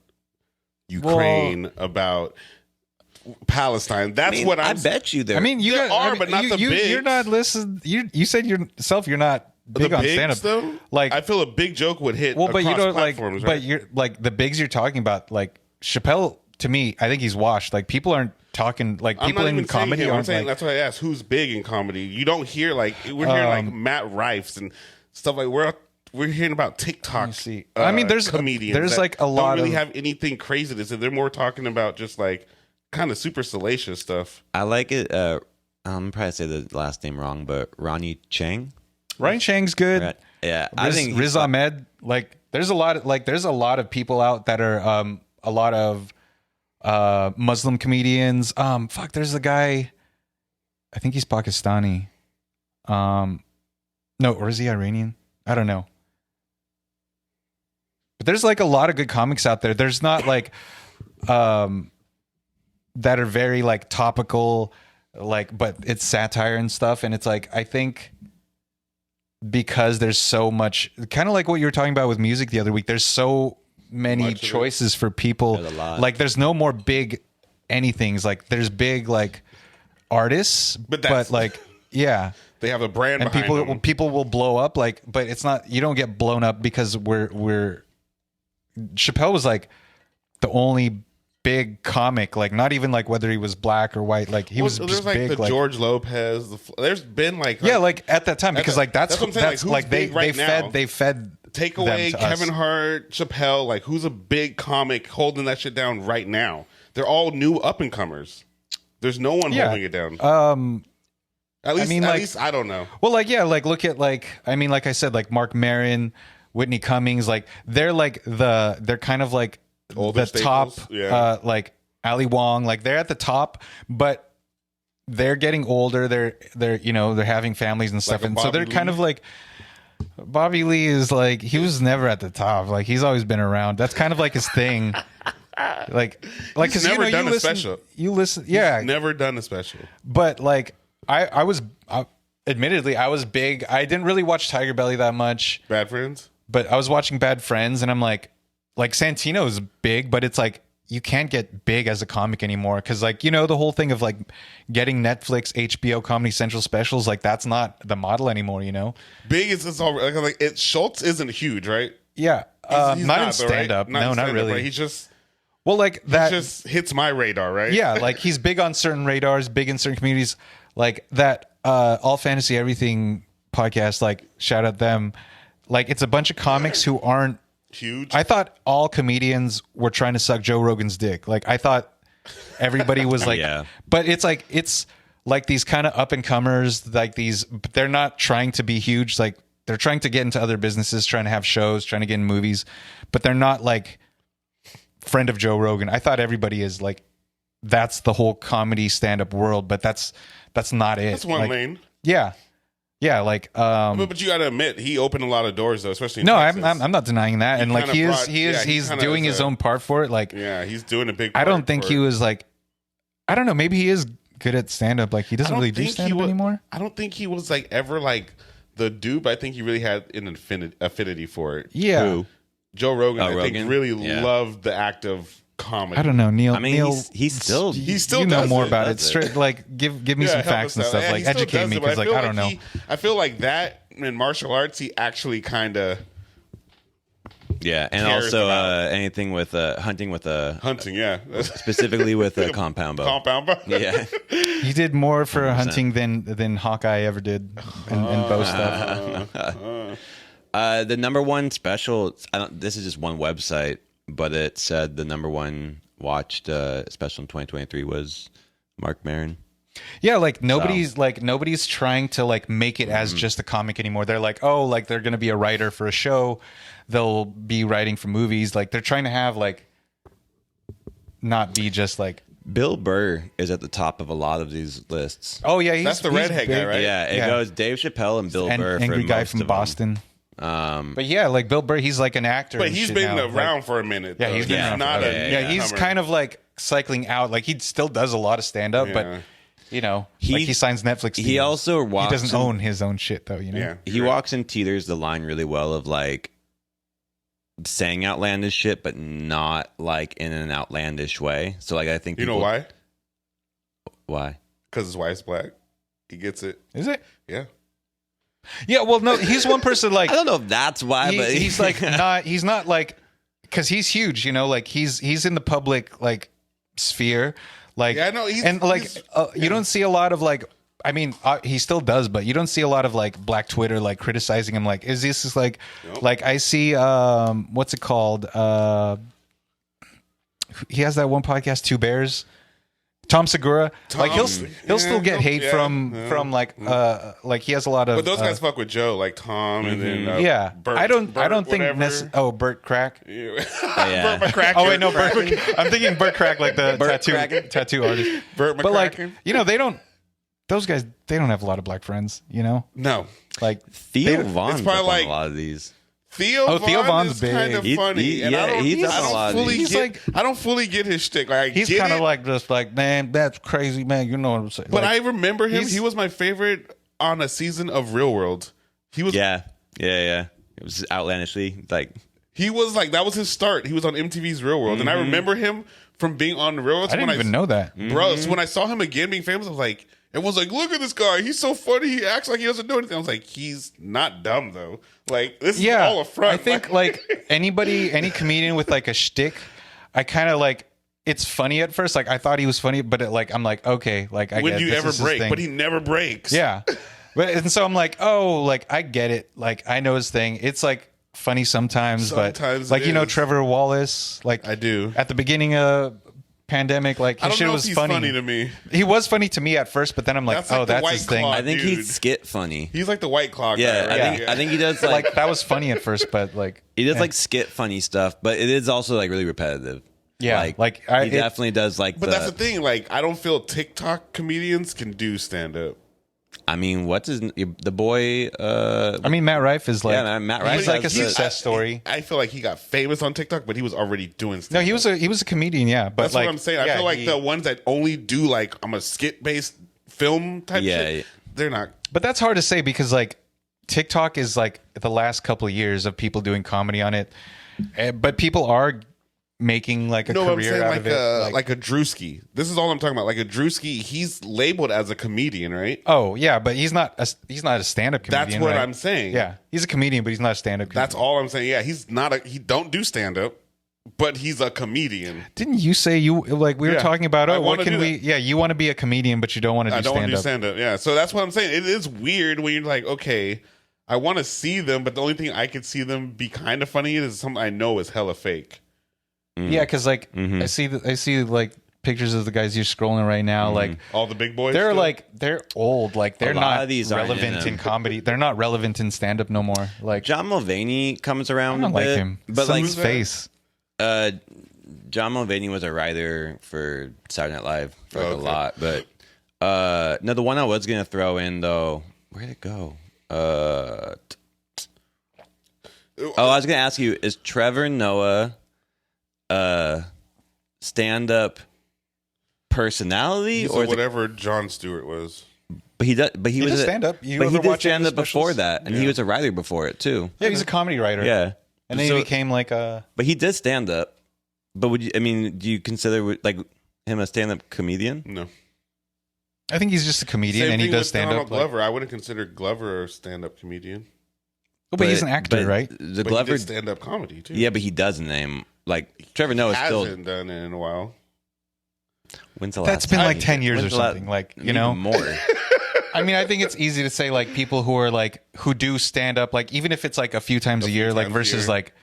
Ukraine, about Palestine. That's what I bet you there. I mean, you There got, are, but not the bigs. You're not listening. You said yourself you're not big the on bigs, stand up. though. Like, I feel a big joke would hit. well, but you across don't like. platforms, But right? you're like the bigs you're talking about. Like Chappelle, to me, I think he's washed. Like people aren't talking. Like I'm people not in even saying comedy him. I'm aren't saying like. that's why I asked who's big in comedy. You don't hear like we're hearing like Matt Rifes and stuff like we're hearing about TikTok. See. I mean, there's comedians. there's that like a lot don't really of have anything crazy to say. They're more talking about just like kind of super salacious stuff. I like it. I'm probably say the last name wrong, but Ronnie Chang. Ryan Chang's good. Right. Yeah, I think Riz Ahmed. Like there's a lot of people out that are a lot of Muslim comedians. Fuck, there's a guy. I think he's Pakistani. No, or is he Iranian? I don't know. But there's like a lot of good comics out there. There's not like that are very like topical, like, but it's satire and stuff. And it's like, I think because there's so much, kind of like what you were talking about with music the other week, there's so many choices for people. There's a lot. Like there's no more big anythings. Like there's big like artists, but like, yeah. They have a brand And behind them. people will blow up, like, but it's not, you don't get blown up because we're Chappelle was like the only big comic, like not even like whether he was black or white, like he was there's just like big, the like George Lopez. There's been like yeah, like at that time, because like that's what I'm saying, that's like, like who's they big right now? they fed take away them to us. Kevin Hart, Chappelle. Like who's a big comic holding that shit down right now? They're all new up and comers. There's no one holding it down. At least I don't know. Well, like yeah, like look at like I mean, like I said, like Mark Maron, Whitney Cummings, like they're kind of like Older the top, staples, yeah. like Ali Wong, like they're at the top, but they're getting older. They're you know they're having families and stuff, Like a and so they're Bobby kind Lee? of like Bobby Lee is like he was never at the top. Like he's always been around. That's kind of like his thing. Like because never you done a listen, special. you listen, yeah, Never done a special. but like I was admittedly I was big. I didn't really watch Tiger Belly that much, Bad Friends. but I was watching Bad Friends, and I'm like Santino's big, but it's like you can't get big as a comic anymore because like you know the whole thing of like getting Netflix, HBO, Comedy Central specials, like that's not the model anymore, you know. Big is it's all like it. Schultz isn't huge, right? Yeah, He's not in though, right? stand up. in No, not stand-up, really. right? He's just Well, like that just hits my radar, right? yeah, like he's big on certain radars, big in certain communities. Like that All Fantasy Everything podcast, like shout out them. Like it's a bunch of comics who aren't Huge. I thought all comedians were trying to suck Joe Rogan's dick. Like I thought everybody was like Yeah. but it's like these kind of up and comers, like these they're not trying to be huge, like they're trying to get into other businesses, trying to have shows, trying to get in movies, but they're not like friend of Joe Rogan. I thought everybody is like that's the whole comedy stand-up world, but that's not it. That's one Like, lane. yeah, like But you got to admit, he opened a lot of doors, though, especially in no, Texas. I'm not denying that, and like kinda he's kinda doing is his a- own part for it. Like Yeah, he's doing a big. I part don't think for he it. was like I don't know, maybe he is good at stand-up. Like he I doesn't don't really do think he stand-up wa- anymore. I don't think he was like ever like the dude. But I think he really had an affinity for it. Yeah. Who? Joe Rogan, Oh, I think, Rogan? really Yeah. loved the act of comedy. I don't know, Neil. I mean, Neil, he's still He still you know does more it. about it. Does it. Straight, like give me Yeah, some help facts us and out. stuff. Yeah, Like he still educate does me it, but because like feel I don't know. I feel like that in martial arts, he actually kind of yeah, and cares also about anything with hunting with a hunting. Yeah, specifically with a compound bow. compound. Bow. Yeah, He did more for hunting than Hawkeye ever did and bow stuff. the number one special. This is just one website, but it said the number one watched special in 2023 was Mark Maron. Yeah, like nobody's trying to like make it as just a comic anymore. They're like, oh, like they're gonna be a writer for a show. They'll be writing for movies. Like they're trying to have like not be just like Bill Burr is at the top of a lot of these lists. Oh yeah, That's the redhead guy, right? Yeah, it goes Dave Chappelle and Bill Burr. Angry for guy most from of Boston. Them. But yeah, like Bill Burr, he's like an actor. But and he's shit been now. around Like, for a minute. yeah, though. he's been around not for a a minute. yeah, he's newcomer. kind of like cycling out. Like he still does a lot of stand up, but like he signs Netflix. He deals. also walks. He doesn't own his own shit though. You know. Yeah, He walks and teeters the line really well of like saying outlandish shit, but not like in an outlandish way. So like I think You know why? Why? Because his wife's black. He gets it. Is it? Yeah. Yeah. Well, no, he's one person like I don't know if that's why, but he's like not. He's not like because he's huge. You know, like he's in the public like sphere. Like Yeah, I know. You don't see a lot of like. I mean, he still does, but you don't see a lot of like black Twitter like criticizing him. Like, is this is like, Nope. like I see, what's it called? He has that one podcast, Two Bears. Tom Segura, like he'll still get hate from like he has a lot of. But those guys fuck with Joe, like Tom, and then yeah. Bert, I don't think whatever. Bert Crack. Yeah. Yeah. Bert McCracken. Oh wait, no, Bert. I'm thinking Bert Crack, like the Bert tattoo artist. Bert McCracken. But like they don't. Those guys, they don't have a lot of black friends. You know, No. like Theo they- Vaughn's it's probably up on like- a lot of these. Theo Vaughn's is big. kind of He- funny. he- and yeah, I don't, he's I done a lot of don't fully these. get. I don't fully get his shtick. Like I he's get kind of it, like just like, man, that's crazy, man. You know what I'm saying? But like, I remember him. he's- He was my favorite on a season of Real World. He was. Yeah. It was outlandishly like. He was like that was his start. He was on MTV's Real World, and I remember him from being on Real World. I didn't even know that. Bro, so when I saw him again being famous, I was like, everyone's like, look at this guy. He's so funny. He acts like he doesn't do anything. I was like, he's not dumb, though. Like, this is all a front. I think like any comedian with like a shtick, I kind of like, it's funny at first. Like I thought he was funny, but I'm like, okay, like I when get do you this ever is his break? thing. But he never breaks. Yeah. And so I'm like, oh, like I get it. Like I know his thing. It's like funny sometimes Sometimes but like it is. Trevor Wallace, like I do. at the beginning of pandemic, like I his don't shit know was if he's funny. to me. He was funny to me at first, but then I'm like, That's like oh, the that's White his thing. Claw. I think dude. he's skit funny. He's like the White Claw Yeah, guy, right? I think he does Like like that was funny at first, but like he does like skit funny stuff, but it is also like really repetitive. Yeah, like he definitely does like. But that's the thing. Like, I don't feel TikTok comedians can do stand up. I mean, what's the boy? I mean, Matt Rife is like, Yeah, Matt Rife he's like a does the- success story. I feel like he got famous on TikTok, but he was already doing stand No, up. he was a comedian, yeah. But That's like, what I'm saying. I yeah, feel like the ones that only do like I'm a skit based film type shit. They're not. But that's hard to say because like TikTok is like the last couple of years of people doing comedy on it, but people are making like a No, I'm career saying out like of it. like a Drewski. This is all I'm talking about. Like a Drewski, he's labeled as a comedian, right? Oh yeah, but he's not a stand-up comedian. That's what right? I'm saying. Yeah, he's a comedian, but he's not a stand-up comedian. That's all I'm saying. Yeah, he's not he don't do stand up, but he's a comedian. Didn't you say we were Yeah. talking about I what wanna can do we? that. Yeah, you want to be a comedian, but you don't want to do I don't want to do stand-up. stand up. Yeah, so that's what I'm saying. It is weird when you're like, okay, I want to see them, but the only thing I could see them be kind of funny is something I know is hella fake. Yeah, because like I see like pictures of the guys you're scrolling right now. Like All the big boys. they're still? like they're old. Like they're lot not of these aren't relevant in in them. comedy. They're not relevant in stand-up no more. Like John Mulvaney comes I around don't a like bit, him. but Some like his face. John Mulvaney was a writer for Saturday Night Live for like a Okay. lot, but no, the one I was gonna throw in though, where'd it go? I was gonna ask you: is Trevor Noah stand-up personality, He's or is it, whatever Jon Stewart was. but he does, but he was does a- stand-up. You but he ever did watch any of stand-up his before specials? that, and he was a writer before it too. Yeah, he's a comedy writer. Yeah, and then So- he became like a. but he did stand up. But would you? I mean, do you consider like him a stand-up comedian? No. I think he's just a comedian, Same and he thing does with stand Donald up. Glover. I wouldn't consider Glover a stand up comedian. But he's an actor, but right? The But Glover, he did stand up comedy too. yeah, but he does name like Trevor Noah still. Hasn't done it in a while. When's the That's last been time like he 10 did- years or when's the la- something. Like, you even know, more. I mean, I think it's easy to say like people who are like who do stand up, like even if it's like a few times a few year, like times a versus year. like,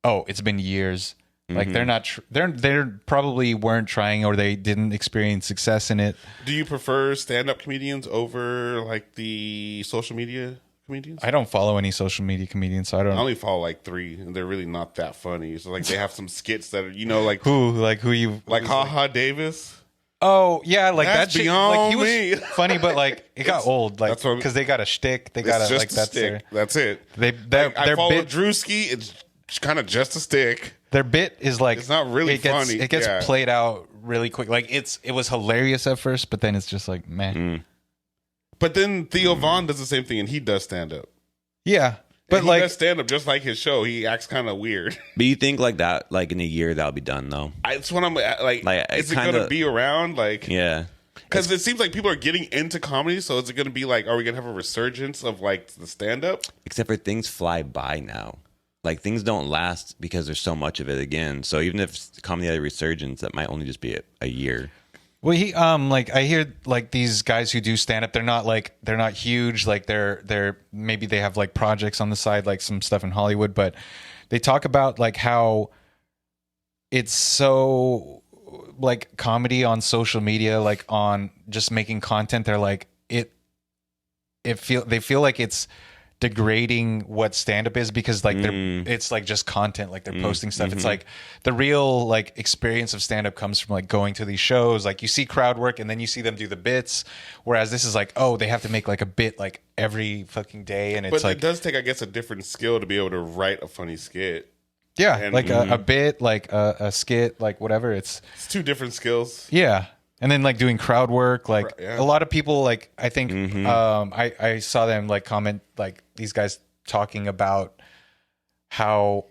oh, it's been years. Like they're not, they're probably weren't trying or they didn't experience success in it. Do you prefer stand up comedians over like the social media comedians? I don't follow any social media comedians, so I I don't. only follow like 3, and they're really not that funny. So like they have some skits that are, you know, like Who you like Ha Ha Davis. Oh yeah, like That's that shit. beyond Like he was me. funny, but like it got old. Like that's what- because they got a shtick. They It's got just like a that's stick. their. That's it. Their I follow bit. Drewski. It's kind of just a stick. Their bit is like It's not really it gets, funny. It gets Yeah. played out really quick. Like it was hilarious at first, but then it's just like man. But then Theo Vaughn does the same thing, and he does stand up. Yeah, But but like does stand up just like his show. He acts kind of weird. But you think like that, like in a year that'll be done though? It's when I'm like is it kinda- going to be around? Like, Yeah. because it seems like people are getting into comedy. So is it going to be like, are we going to have a resurgence of like the stand up? Except for things fly by now. Like things don't last because there's so much of it again. So even if comedy had a resurgence, that might only just be a year. well, he like I hear like these guys who do stand up, they're not huge. Like they're maybe they have like projects on the side, like some stuff in Hollywood, but they talk about like how it's so like comedy on social media, like on just making content. They're like they feel like it's degrading what stand-up is because like it's like just content, like they're posting stuff. It's like the real like experience of stand-up comes from like going to these shows. Like you see crowd work and then you see them do the bits, whereas this is like, oh, they have to make like a bit like every fucking day, and it's But like it does take, I guess, a different skill to be able to write a funny skit. yeah, and- like a bit, like a skit, like whatever. It's It's two different skills. yeah. And then like doing crowd work, like Yeah. a lot of people, like I think I saw them like comment, like these guys talking about how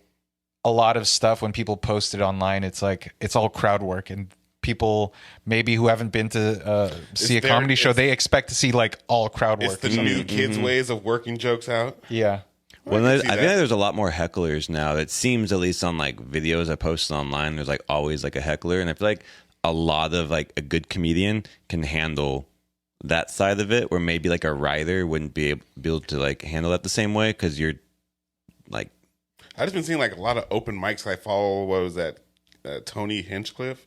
a lot of stuff when people post it online, it's like it's all crowd work, and people maybe who haven't been to see a comedy show, they expect to see like all crowd It's work. the new kids' ways of working jokes out. Yeah. Well, I I can see think that. there's a lot more hecklers now. It seems, at least on like videos I posted online, there's like always like a heckler, and I feel like a lot of like a good comedian can handle that side of it, where maybe like a writer wouldn't be able to like handle that the same way because you're like. I just been seeing like a lot of open mics. I follow, what was that, Tony Hinchcliffe?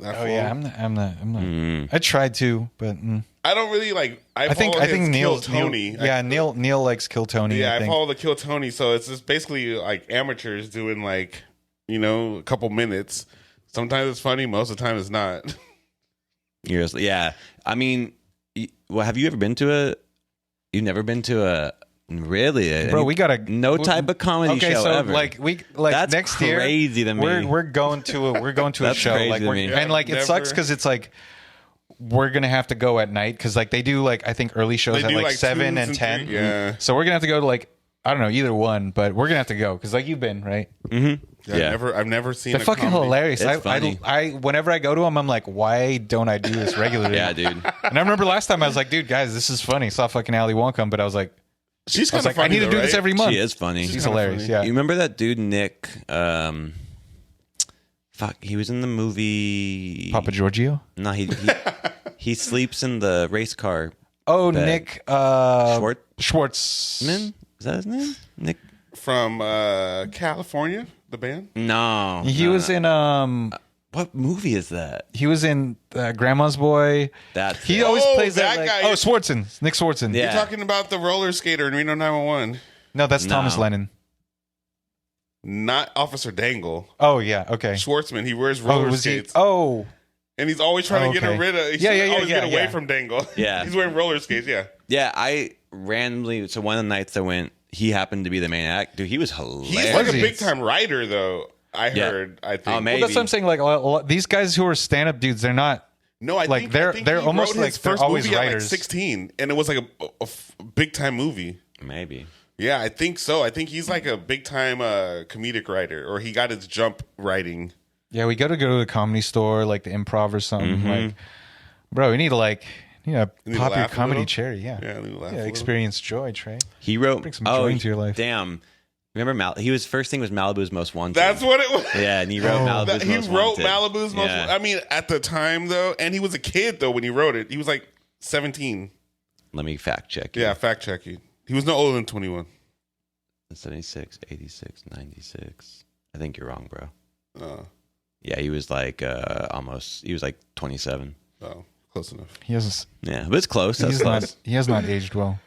That Oh fool? yeah, I'm not. I tried to, but I don't really like. I think Neil Neil Tony. Neil likes Kill Tony. Yeah, I I think. follow the Kill Tony, so it's just basically like amateurs doing like, a couple minutes. Sometimes it's funny, most of the time it's not. Yeah, I mean, well, have you ever been to a? You've never been to a really? Bro, we got no type of comedy show so ever. like That's next crazy year, to me. We're going to a That's show, crazy like to me. and like it sucks because it's like we're gonna have to go at night because like they do like I think early shows They at do, like like, 7 twos and 10. three- yeah. So we're gonna have to go to like I don't know either one, but we're gonna have to go because like you've been right. Yeah. I've never seen. They're a fucking comedy. hilarious. It's funny. I whenever I go to them, I'm like, why don't I do this regularly? Yeah, dude. And I remember last time I was like, dude, guys, this is funny. Saw fucking Ali Wonka, but I was like, She's kind of I funny. need to do this every month. She is funny. She's kinda hilarious. funny. Yeah. You remember that dude Nick? Fuck, he was in the movie Papa Giorgio. No, he sleeps in the race car. Oh, Bed. Nick Schwartz. Man, is that his name? Nick? from California, the band. No, He no, was no. in What movie is that? he was in Grandma's Boy. That's He it. always Oh, plays that that like, guy. oh, Swartzen. Nick Swartzen. Yeah. You're talking about the roller skater in Reno 911, No, that's No. Thomas Lennon. not Officer Dangle. Oh yeah, okay. Schwartzman. He wears Oh, roller was he? skates, Oh, and he's always trying to get Okay. rid of. He's Yeah, yeah, yeah, always get yeah, away yeah. from Dangle. Yeah. he's wearing roller skates. Yeah, Yeah, I randomly. So one of the nights I went, he happened to be the main act. Dude, he was hilarious. he's like a Was he? big time writer, though. I Yeah. heard. I think. Oh, well, maybe. that's what I'm saying. Like these guys who are stand-up dudes, they're not. No, I Like, think they're- I think they're he almost wrote his like they're first always movie at like writers. 16, and it was like a big time movie. Maybe. Yeah, I think so. I think he's like a big time comedic writer, or he got his jump writing. Yeah, we got to go to the comedy store, like the Improv or something. Mm-hmm. Like, bro, we need to like, need to pop your laugh a comedy little? cherry. Yeah, Yeah, I need to laugh a yeah. little. Experience joy, Trey. He wrote. Bring some joy into your life. Damn. Remember he was first thing was Malibu's Most Wanted. That's what it was. Yeah, and he wrote Malibu's He Most wrote Wanted. Malibu's Most. Yeah. I mean, at the time though, and he was a kid though when he wrote it. He was like 17. Let me fact check. you. Yeah, fact checking. He was no older than 21. 76, 86, 96. I think you're wrong, bro. Oh, Yeah, he was like almost. He was like 27. oh, close enough. He has. Yeah, but it's close. That's He's close. not. He has not aged well.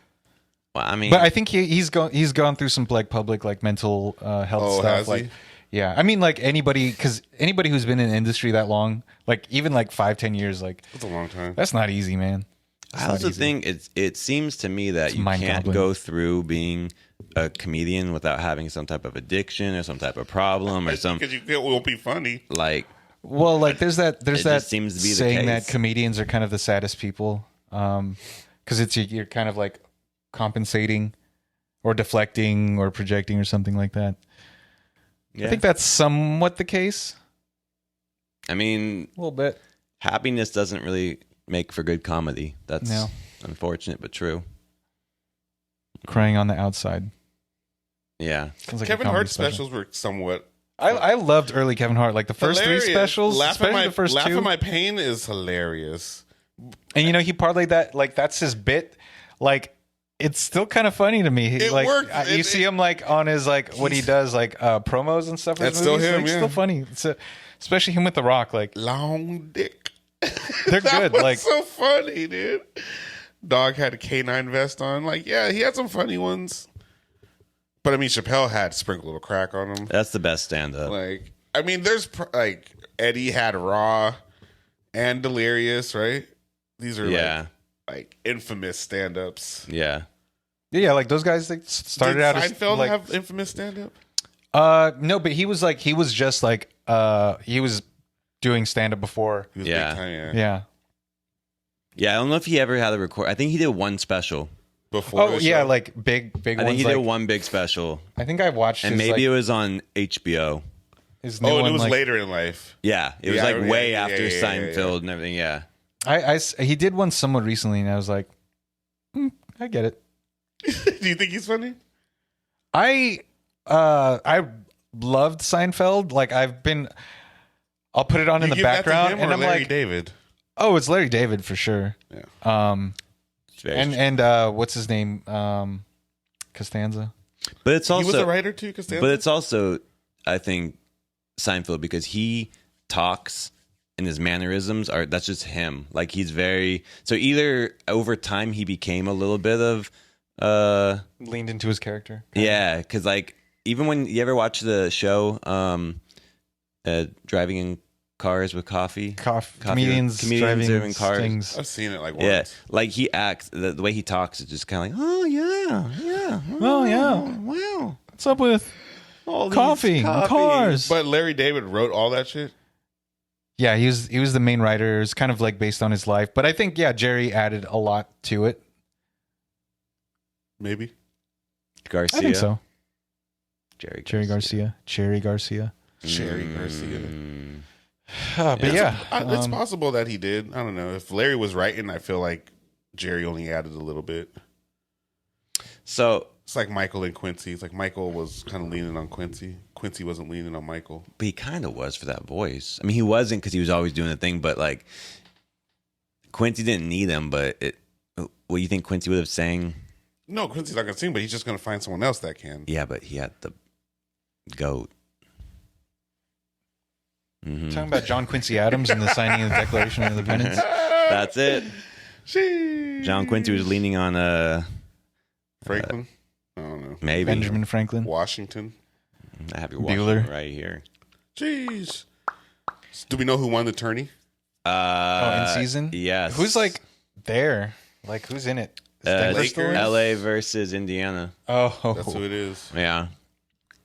Well, I mean, But I think he's gone through some like public like mental health Oh, stuff. has Like, he? Yeah, I mean, like because anybody who's been in the industry that long, like even like 5-10 years, like That's a long time. that's not easy, man. I also think it seems to me that you can't mind-boggling. go through being a comedian without having some type of addiction or some type of problem or some Because you won't be funny. like. Well, like there's that just seems to be the saying that case. comedians are kind of the saddest people, because you're kind of like compensating or deflecting or projecting or something like that. Yeah. I think that's somewhat the case. I mean, A little bit. happiness doesn't really make for good comedy. That's No. unfortunate but true. Crying on the outside. Yeah. Sounds like a Kevin comedy Hart's special. specials were somewhat I loved early Kevin Hart, like the first hilarious. three specials, especially the first Laugh two. at My Pain is hilarious. And he parlayed that, like that's his bit. Like it's still kind of funny to me. It like works. You see him like on his like what he does, like promos and stuff. for his That's still movies. him, Like, yeah. still funny. Especially him with The Rock. Like Long dick. they're That good. was Like so funny, dude. Dog had a canine vest on. Like, yeah, he had some funny ones. But I mean, Chappelle had sprinkled a little crack on him. That's the best stand up. Like, I mean, there's like Eddie had Raw and Delirious, right? These are like infamous stand-ups. Yeah. yeah, like those guys they started Did out as Seinfeld like have infamous stand-up? no, but he was just like he was doing stand up before. He was Yeah. big time, Yeah. Yeah, I don't know if he ever had a record. I think he did one special. Before Oh the yeah, show. like big I ones. think he like, did one big special. I think I watched And his, maybe like, it was on HBO. his new Oh, and one, it was like, later in life. Yeah. It was Yeah, like yeah, way yeah, after yeah, Seinfeld and everything. Yeah. He did one somewhat recently, and I was like, I get it. Do you think he's funny? I loved Seinfeld. Like I'll put it on in the You give that to background, him and or I'm Larry like, David. oh, it's Larry David for sure. Yeah. It's very And what's his name? Costanza. But it's also He was a writer too, Costanza? But it's also, I think, Seinfeld because he talks and his mannerisms that's just him. Like he's very so either over time he became a little bit of Leaned into his character. yeah, because like even when you ever watch the show Driving in Cars with Coffee, Comedians driving serving cars. things. I've seen it like once. Yeah, like he acts the way he talks is just kind of like, oh yeah, Oh, yeah. wow, What's up with all these coffee and cars? But Larry David wrote all that shit. Yeah, he was the main writer. It's kind of like based on his life, but I think Jerry added a lot to it. Maybe. Garcia, I think so. Jerry Garcia. Cherry Garcia. But yeah, It's possible that he did. I don't know. If Larry was writing, I feel like Jerry only added a little bit. So, It's like Michael and Quincy. It's like Michael was kind of leaning on Quincy. Quincy wasn't leaning on Michael. but he kind of was for that voice. I mean, he wasn't because he was always doing the thing, but like Quincy didn't need him. But what do you think Quincy would have sang? No, Quincy's not going to sing, but he's just going to find someone else that can. Yeah, but he had the goat. talking about John Quincy Adams and the signing of the Declaration of Independence. That's it. Sheesh. John Quincy was leaning on Franklin? I don't know. maybe Benjamin Franklin. Washington? I have your Bueller. Washington right here. Jeez. Do we know who won the tourney? In season? Yes. Who's like there? Like who's in it? Is Denver Lakers? still in? LA versus Indiana. Oh, That's who it is. Yeah.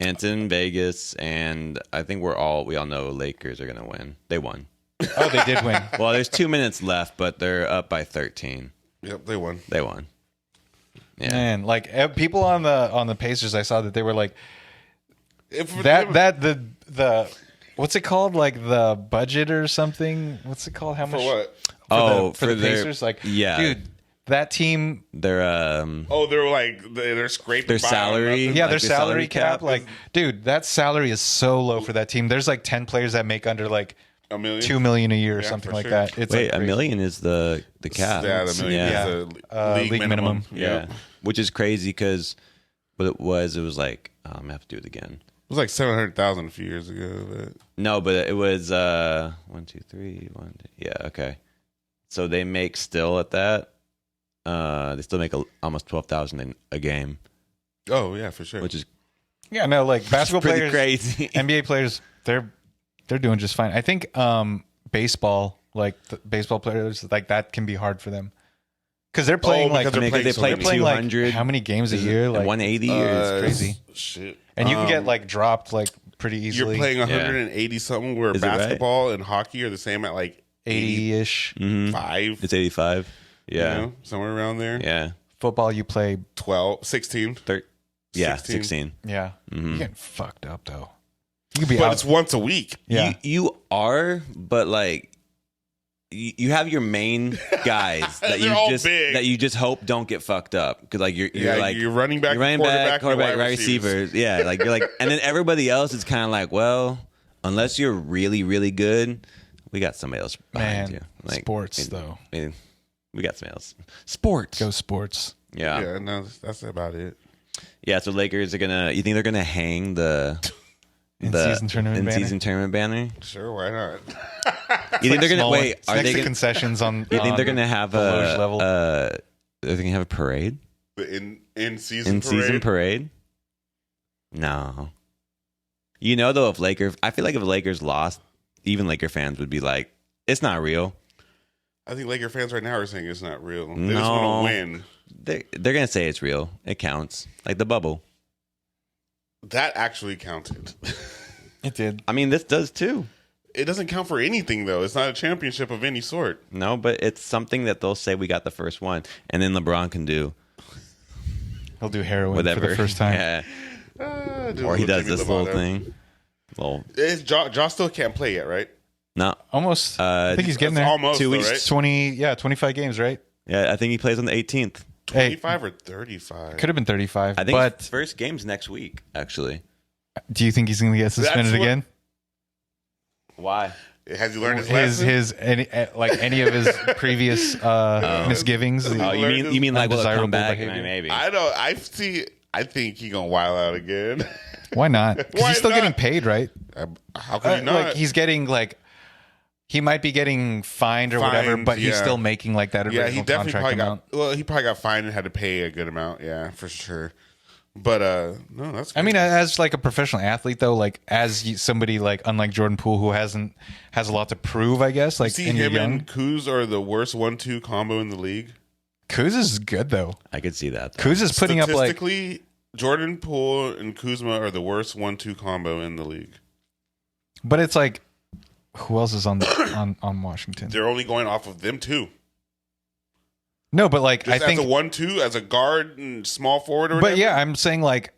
Anton, Vegas, and I think we all know Lakers are going to win. They won. oh, they did win. Well, there's 2 minutes left, but they're up by 13. Yep, they won. They won. Yeah. Man, like people on the Pacers, I saw that they were like If the what's it called? Like the budget or something? What's it called? How for much? what? For the their- Pacers? Like, yeah. dude, that team. They're Oh, they're scraping Their by on salary? nothing. Yeah, Like their the salary salary cap. cap Like, dude, that salary is so low for that team. There's like 10 players that make under like $1 million. $2 million a year or Yeah, something for like sure. that. It's wait, like $1 million is the cap. Yeah, the million Yeah. is the league minimum. Yeah. Yep. Which is crazy because what it was like, I'm gonna have to do it again. It was like 700,000 a few years ago. But No, but it was 1, 2, 3, 1, 2. Yeah, okay. So they make still at that. They still make almost 12,000 a game, oh yeah, for sure. which is Yeah, no, like basketball pretty players, crazy. NBA players, they're doing just fine. I think baseball, like the baseball players, like that can be hard for them because they're playing because like they're they play they're playing like 200. how many games a year? Like 180 it's crazy. Shit. And you can get like dropped like pretty easily. You're playing 180 something, where Is it right? basketball and hockey are the same at like 80-ish. 85. It's 85. Yeah. You know, somewhere around there. Yeah. Football, you play. 12, 16. Yeah, 16. 16. Yeah, you're getting fucked up though. You could be But out. it's once a week. Yeah, You are, but like you have your main guys that They're all you just big. that you just hope don't get fucked up because like you're like you're running back, you're running back, quarterback, wide wide receivers. receivers. Yeah, like you're like, and then everybody else is kind of like, well, unless you're really, really good, we got somebody else behind man. you. Like Sports though. We got somebody else. Sports. Go sports. Yeah. Yeah, no, that's about it. Yeah. So Lakers are gonna. You think they're gonna hang the In-season tournament banner? in-season tournament banner? Sure, why not? You think they're gonna Small wait? one. It's Are next they to gonna? concessions on? You think they're gonna have the lowest level? Are they gonna have a parade? The in-season In-season parade? No. You know though, I feel like if Lakers lost, even Laker fans would be like, "It's not real." I think Laker fans right now are saying it's not real. They No. just want to win. They're gonna say it's real. It counts, like the bubble. That actually counted. It did. I mean, this does too. It doesn't count for anything, though. It's not a championship of any sort. No, but it's something that they'll say we got the first one, and then LeBron can do He'll do heroin whatever for the first time. Yeah, Do a or he little does Jimmy this little Lovato. thing. Well, Josh still can't play yet, right? no, Almost. I think he's getting That's there. almost 2 though, weeks. right? 25 games, right? yeah, I think he plays on the 18th. Hey, 25 or 35. could have been 35. I think but his first game's next week. Actually, do you think he's going to get suspended That's what- again? Why? Has he learned his lesson? Any of his previous misgivings? oh, you mean like will it undesirable come back? behavior. Maybe. I think he gonna wild out again. Why not? Because Why he's still not? getting paid, right? How can you not? Like he's getting he might be getting fined or whatever, Fined, but he's yeah. still making like that original yeah, he definitely contract probably amount. got. Well, he probably got fined and had to pay a good amount. Yeah, for sure. But no, that's. I mean, crazy. as like a professional athlete, though, like somebody like unlike Jordan Poole who has a lot to prove, I guess. Like, see and you're him young. and Kuz are the worst 1-2 combo in the league. Kuz is good though. I could see that. Though. Kuz is putting up like Statistically, Jordan Poole and Kuzma are the worst 1-2 combo in the league. but it's like who else is on Washington? They're only going off of them two. No, but like Just I think as a 1-2, as a guard and small forward or But whatever. yeah, I'm saying like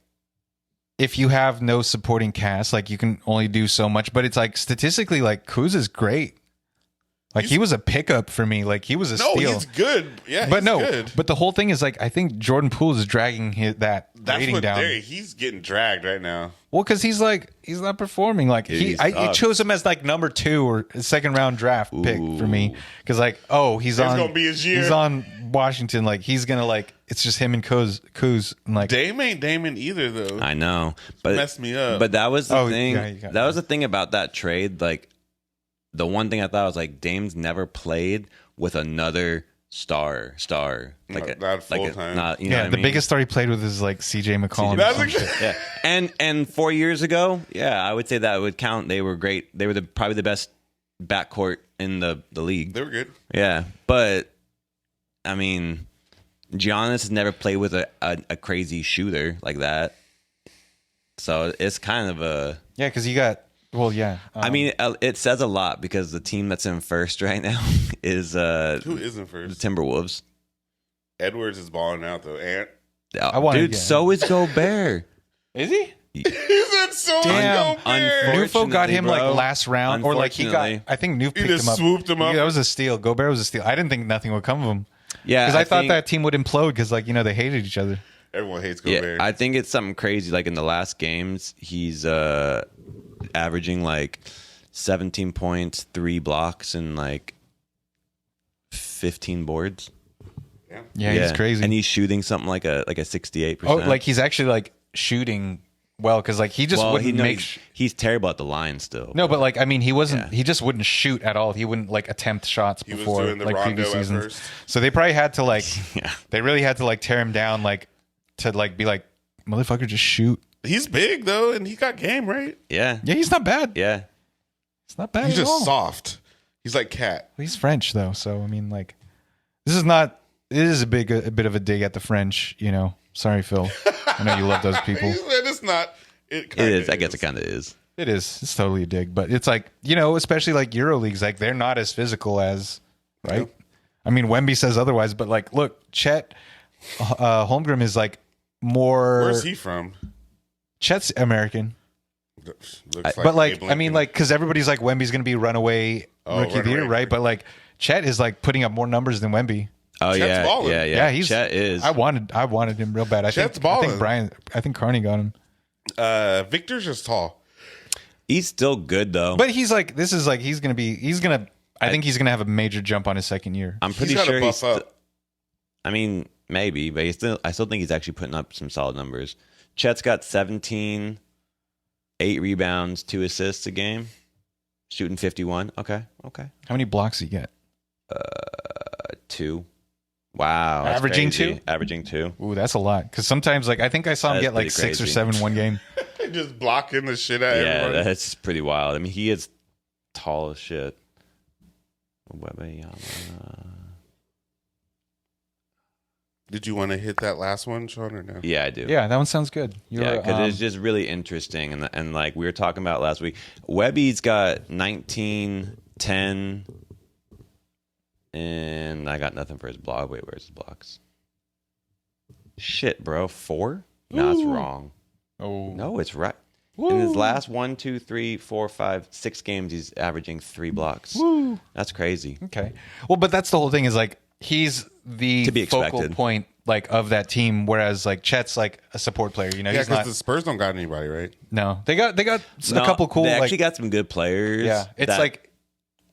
if you have no supporting cast, like you can only do so much. But it's like statistically, like Kuz is great. Like he was a pickup for me. Like he was a No, steal. he's good. Yeah, but he's no, good. but the whole thing is like I think Jordan Poole is dragging that That's rating what down. he's getting dragged right now. Well, because he's not performing. Like Dude, I sucks. chose him as like number 2 or second round draft pick for me because like he's gonna be his year. He's on Washington. Like he's gonna like it's just him and Kuz and like Dame ain't Damon either, though. I know, but Messed me up. But that was the thing. yeah, you got that was the thing about that trade. Like the one thing I thought was like Dame's never played with another star, like Not full like time. not, you know yeah. what I The mean? biggest star he played with is like CJ McCollum. That's or some shit. Yeah, and 4 years ago, yeah, I would say that would count. They were great. They were probably the best backcourt in the league. They were good. Yeah, but I mean, Giannis has never played with a crazy shooter like that, so it's kind of a. Yeah, because you got yeah. I mean, it says a lot because the team that's in first right now is Who isn't the first? Timberwolves. Edwards is balling out, though. Ant. I wanted- Dude, yeah. so is Gobert. Is he? He's in so Damn. Gobert. Nufo got him like bro. last round, or like he got. Unfortunately. I think Nuf He picked just him up. swooped him up. Yeah, that was a steal. Gobert was a steal. I didn't think nothing would come of him Yeah, because I thought think- that team would implode because like they hated each other. Everyone hates Yeah, Gobert. I think it's something crazy. Like in the last games, he's averaging like 17 points, 3 blocks, and like 15 boards. Yeah, he's crazy. and he's shooting something like a 68%. Oh, like he's actually like shooting well because like he just wouldn't make. he's terrible at the line still. No, but like I mean, he wasn't. Yeah. He just wouldn't shoot at all. He wouldn't like attempt shots was before doing the like rondo previous at seasons. first. So they probably had to like. Yeah. They really had to like tear him down, like to like be like, motherfucker, just shoot. He's big though, and he got game, right? Yeah. Yeah, he's not bad. Yeah. It's not bad He's at just all. soft. He's like Cat. He's French though, so I mean, like, this is not. It is a bit of a dig at the French, you know. Sorry, Phil. I know you love those people. It's not. It is. I guess it kind of is. It is. It's totally a dig, but it's like, you know, especially like Euro leagues, like they're not as physical as, right? Yeah. I mean, Wemby says otherwise, but like, look, Chet Holmgren is like more. Where's he from? Chet's American, Looks but like, Abe I mean, Lincoln. like, because everybody's like Wemby's going to be runaway rookie of the year, runaway. right? But like, Chet is like putting up more numbers than Wemby. Oh, Chet's yeah. balling. Yeah, yeah. Yeah, he's. Chet is. I wanted him real bad. I Chet's think balling. I think Carney got him. Victor's just tall. He's still good, though. But he's like, this is like, he's gonna. I think he's gonna have a major jump on his second year. I'm pretty He's gotta sure buff up. I mean, maybe, but I still think he's actually putting up some solid numbers. Chet's got 17, 8 rebounds, 2 assists a game, shooting 51. Okay. How many blocks did he get? 2. Wow. that's Averaging crazy. 2? Averaging 2. Ooh, that's a lot. Because sometimes, like, I think I saw him That's get like pretty 6 or crazy. 7 one game. Just blocking the shit out of Yeah, everybody. that's pretty wild. I mean, he is tall as shit. Did you want to hit that last one, Sean, or no? Yeah, I do. Yeah, that one sounds good. Yeah, because it's just really interesting. And like we were talking about last week, Webby's got 19, 10, and I got nothing for his block. Wait, where's his blocks? Shit, bro. 4? No, it's wrong. Oh No, it's right. In his last 1, 2, 3, 4, 5, 6 games, he's averaging 3 blocks. Woo. That's crazy. Okay. Well, but that's the whole thing. Is like he's the To be focal expected. point like of that team, whereas like Chet's like a support player. You know, Yeah, he's because not. the Spurs don't got anybody, right? No, they got a No, couple cool. They actually like, got some good players. yeah, it's that like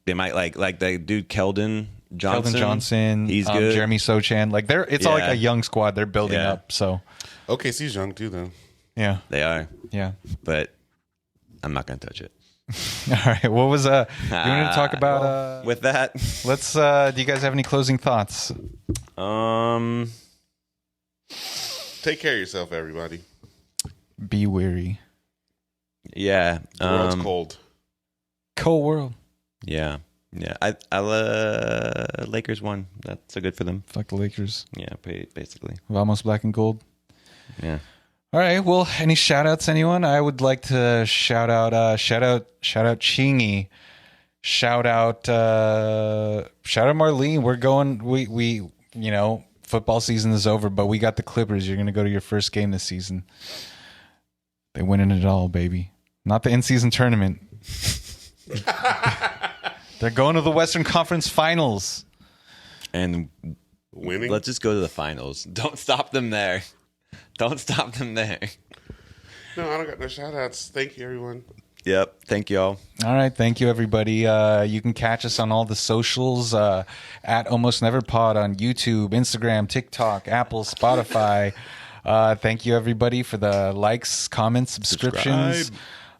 they might like the dude Keldon Johnson. Keldon Johnson. He's good. Jeremy Sochan. Like it's all like Yeah. a young squad. They're building Yeah. up. So OKC's young too, though. yeah, They are, yeah. but I'm not gonna touch it. All right. What was you wanted to talk about? With that, Let's. Do you guys have any closing thoughts? Take care of yourself, everybody. Be weary. yeah, The world's cold. Cold world. yeah. I Lakers won. That's so good for them. Fuck the Lakers. Yeah, basically. Vamos black and gold. Yeah. All right. Well, any shout outs, anyone? I would like to shout out Chingy. Shout out Marlene. We're going, we, you know, football season is over, but we got the Clippers. You're going to go to your first game this season. They winning it all, baby. Not the in-season tournament. They're going to the Western Conference Finals. And Winning. let's just go to the finals. Don't stop them there. Don't stop them there. No, I don't got no shout outs. Thank you, everyone. Yep. Thank y'all. All right. Thank you, everybody. You can catch us on all the socials at Almost Never Pod on YouTube, Instagram, TikTok, Apple, Spotify. Thank you, everybody, for the likes, comments, subscriptions.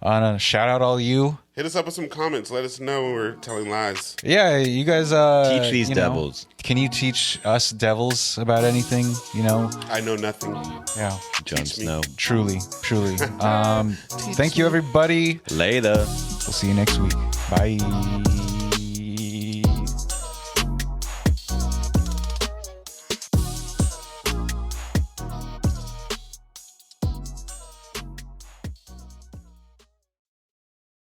Shout out all you. Hit us up with some comments. Let us know when we're telling lies. Yeah, you guys Teach these you know, devils. Can you teach us devils about anything? You know, I know nothing. yeah, Jon Snow. truly. Thank you, everybody. Later. We'll see you next week. Bye.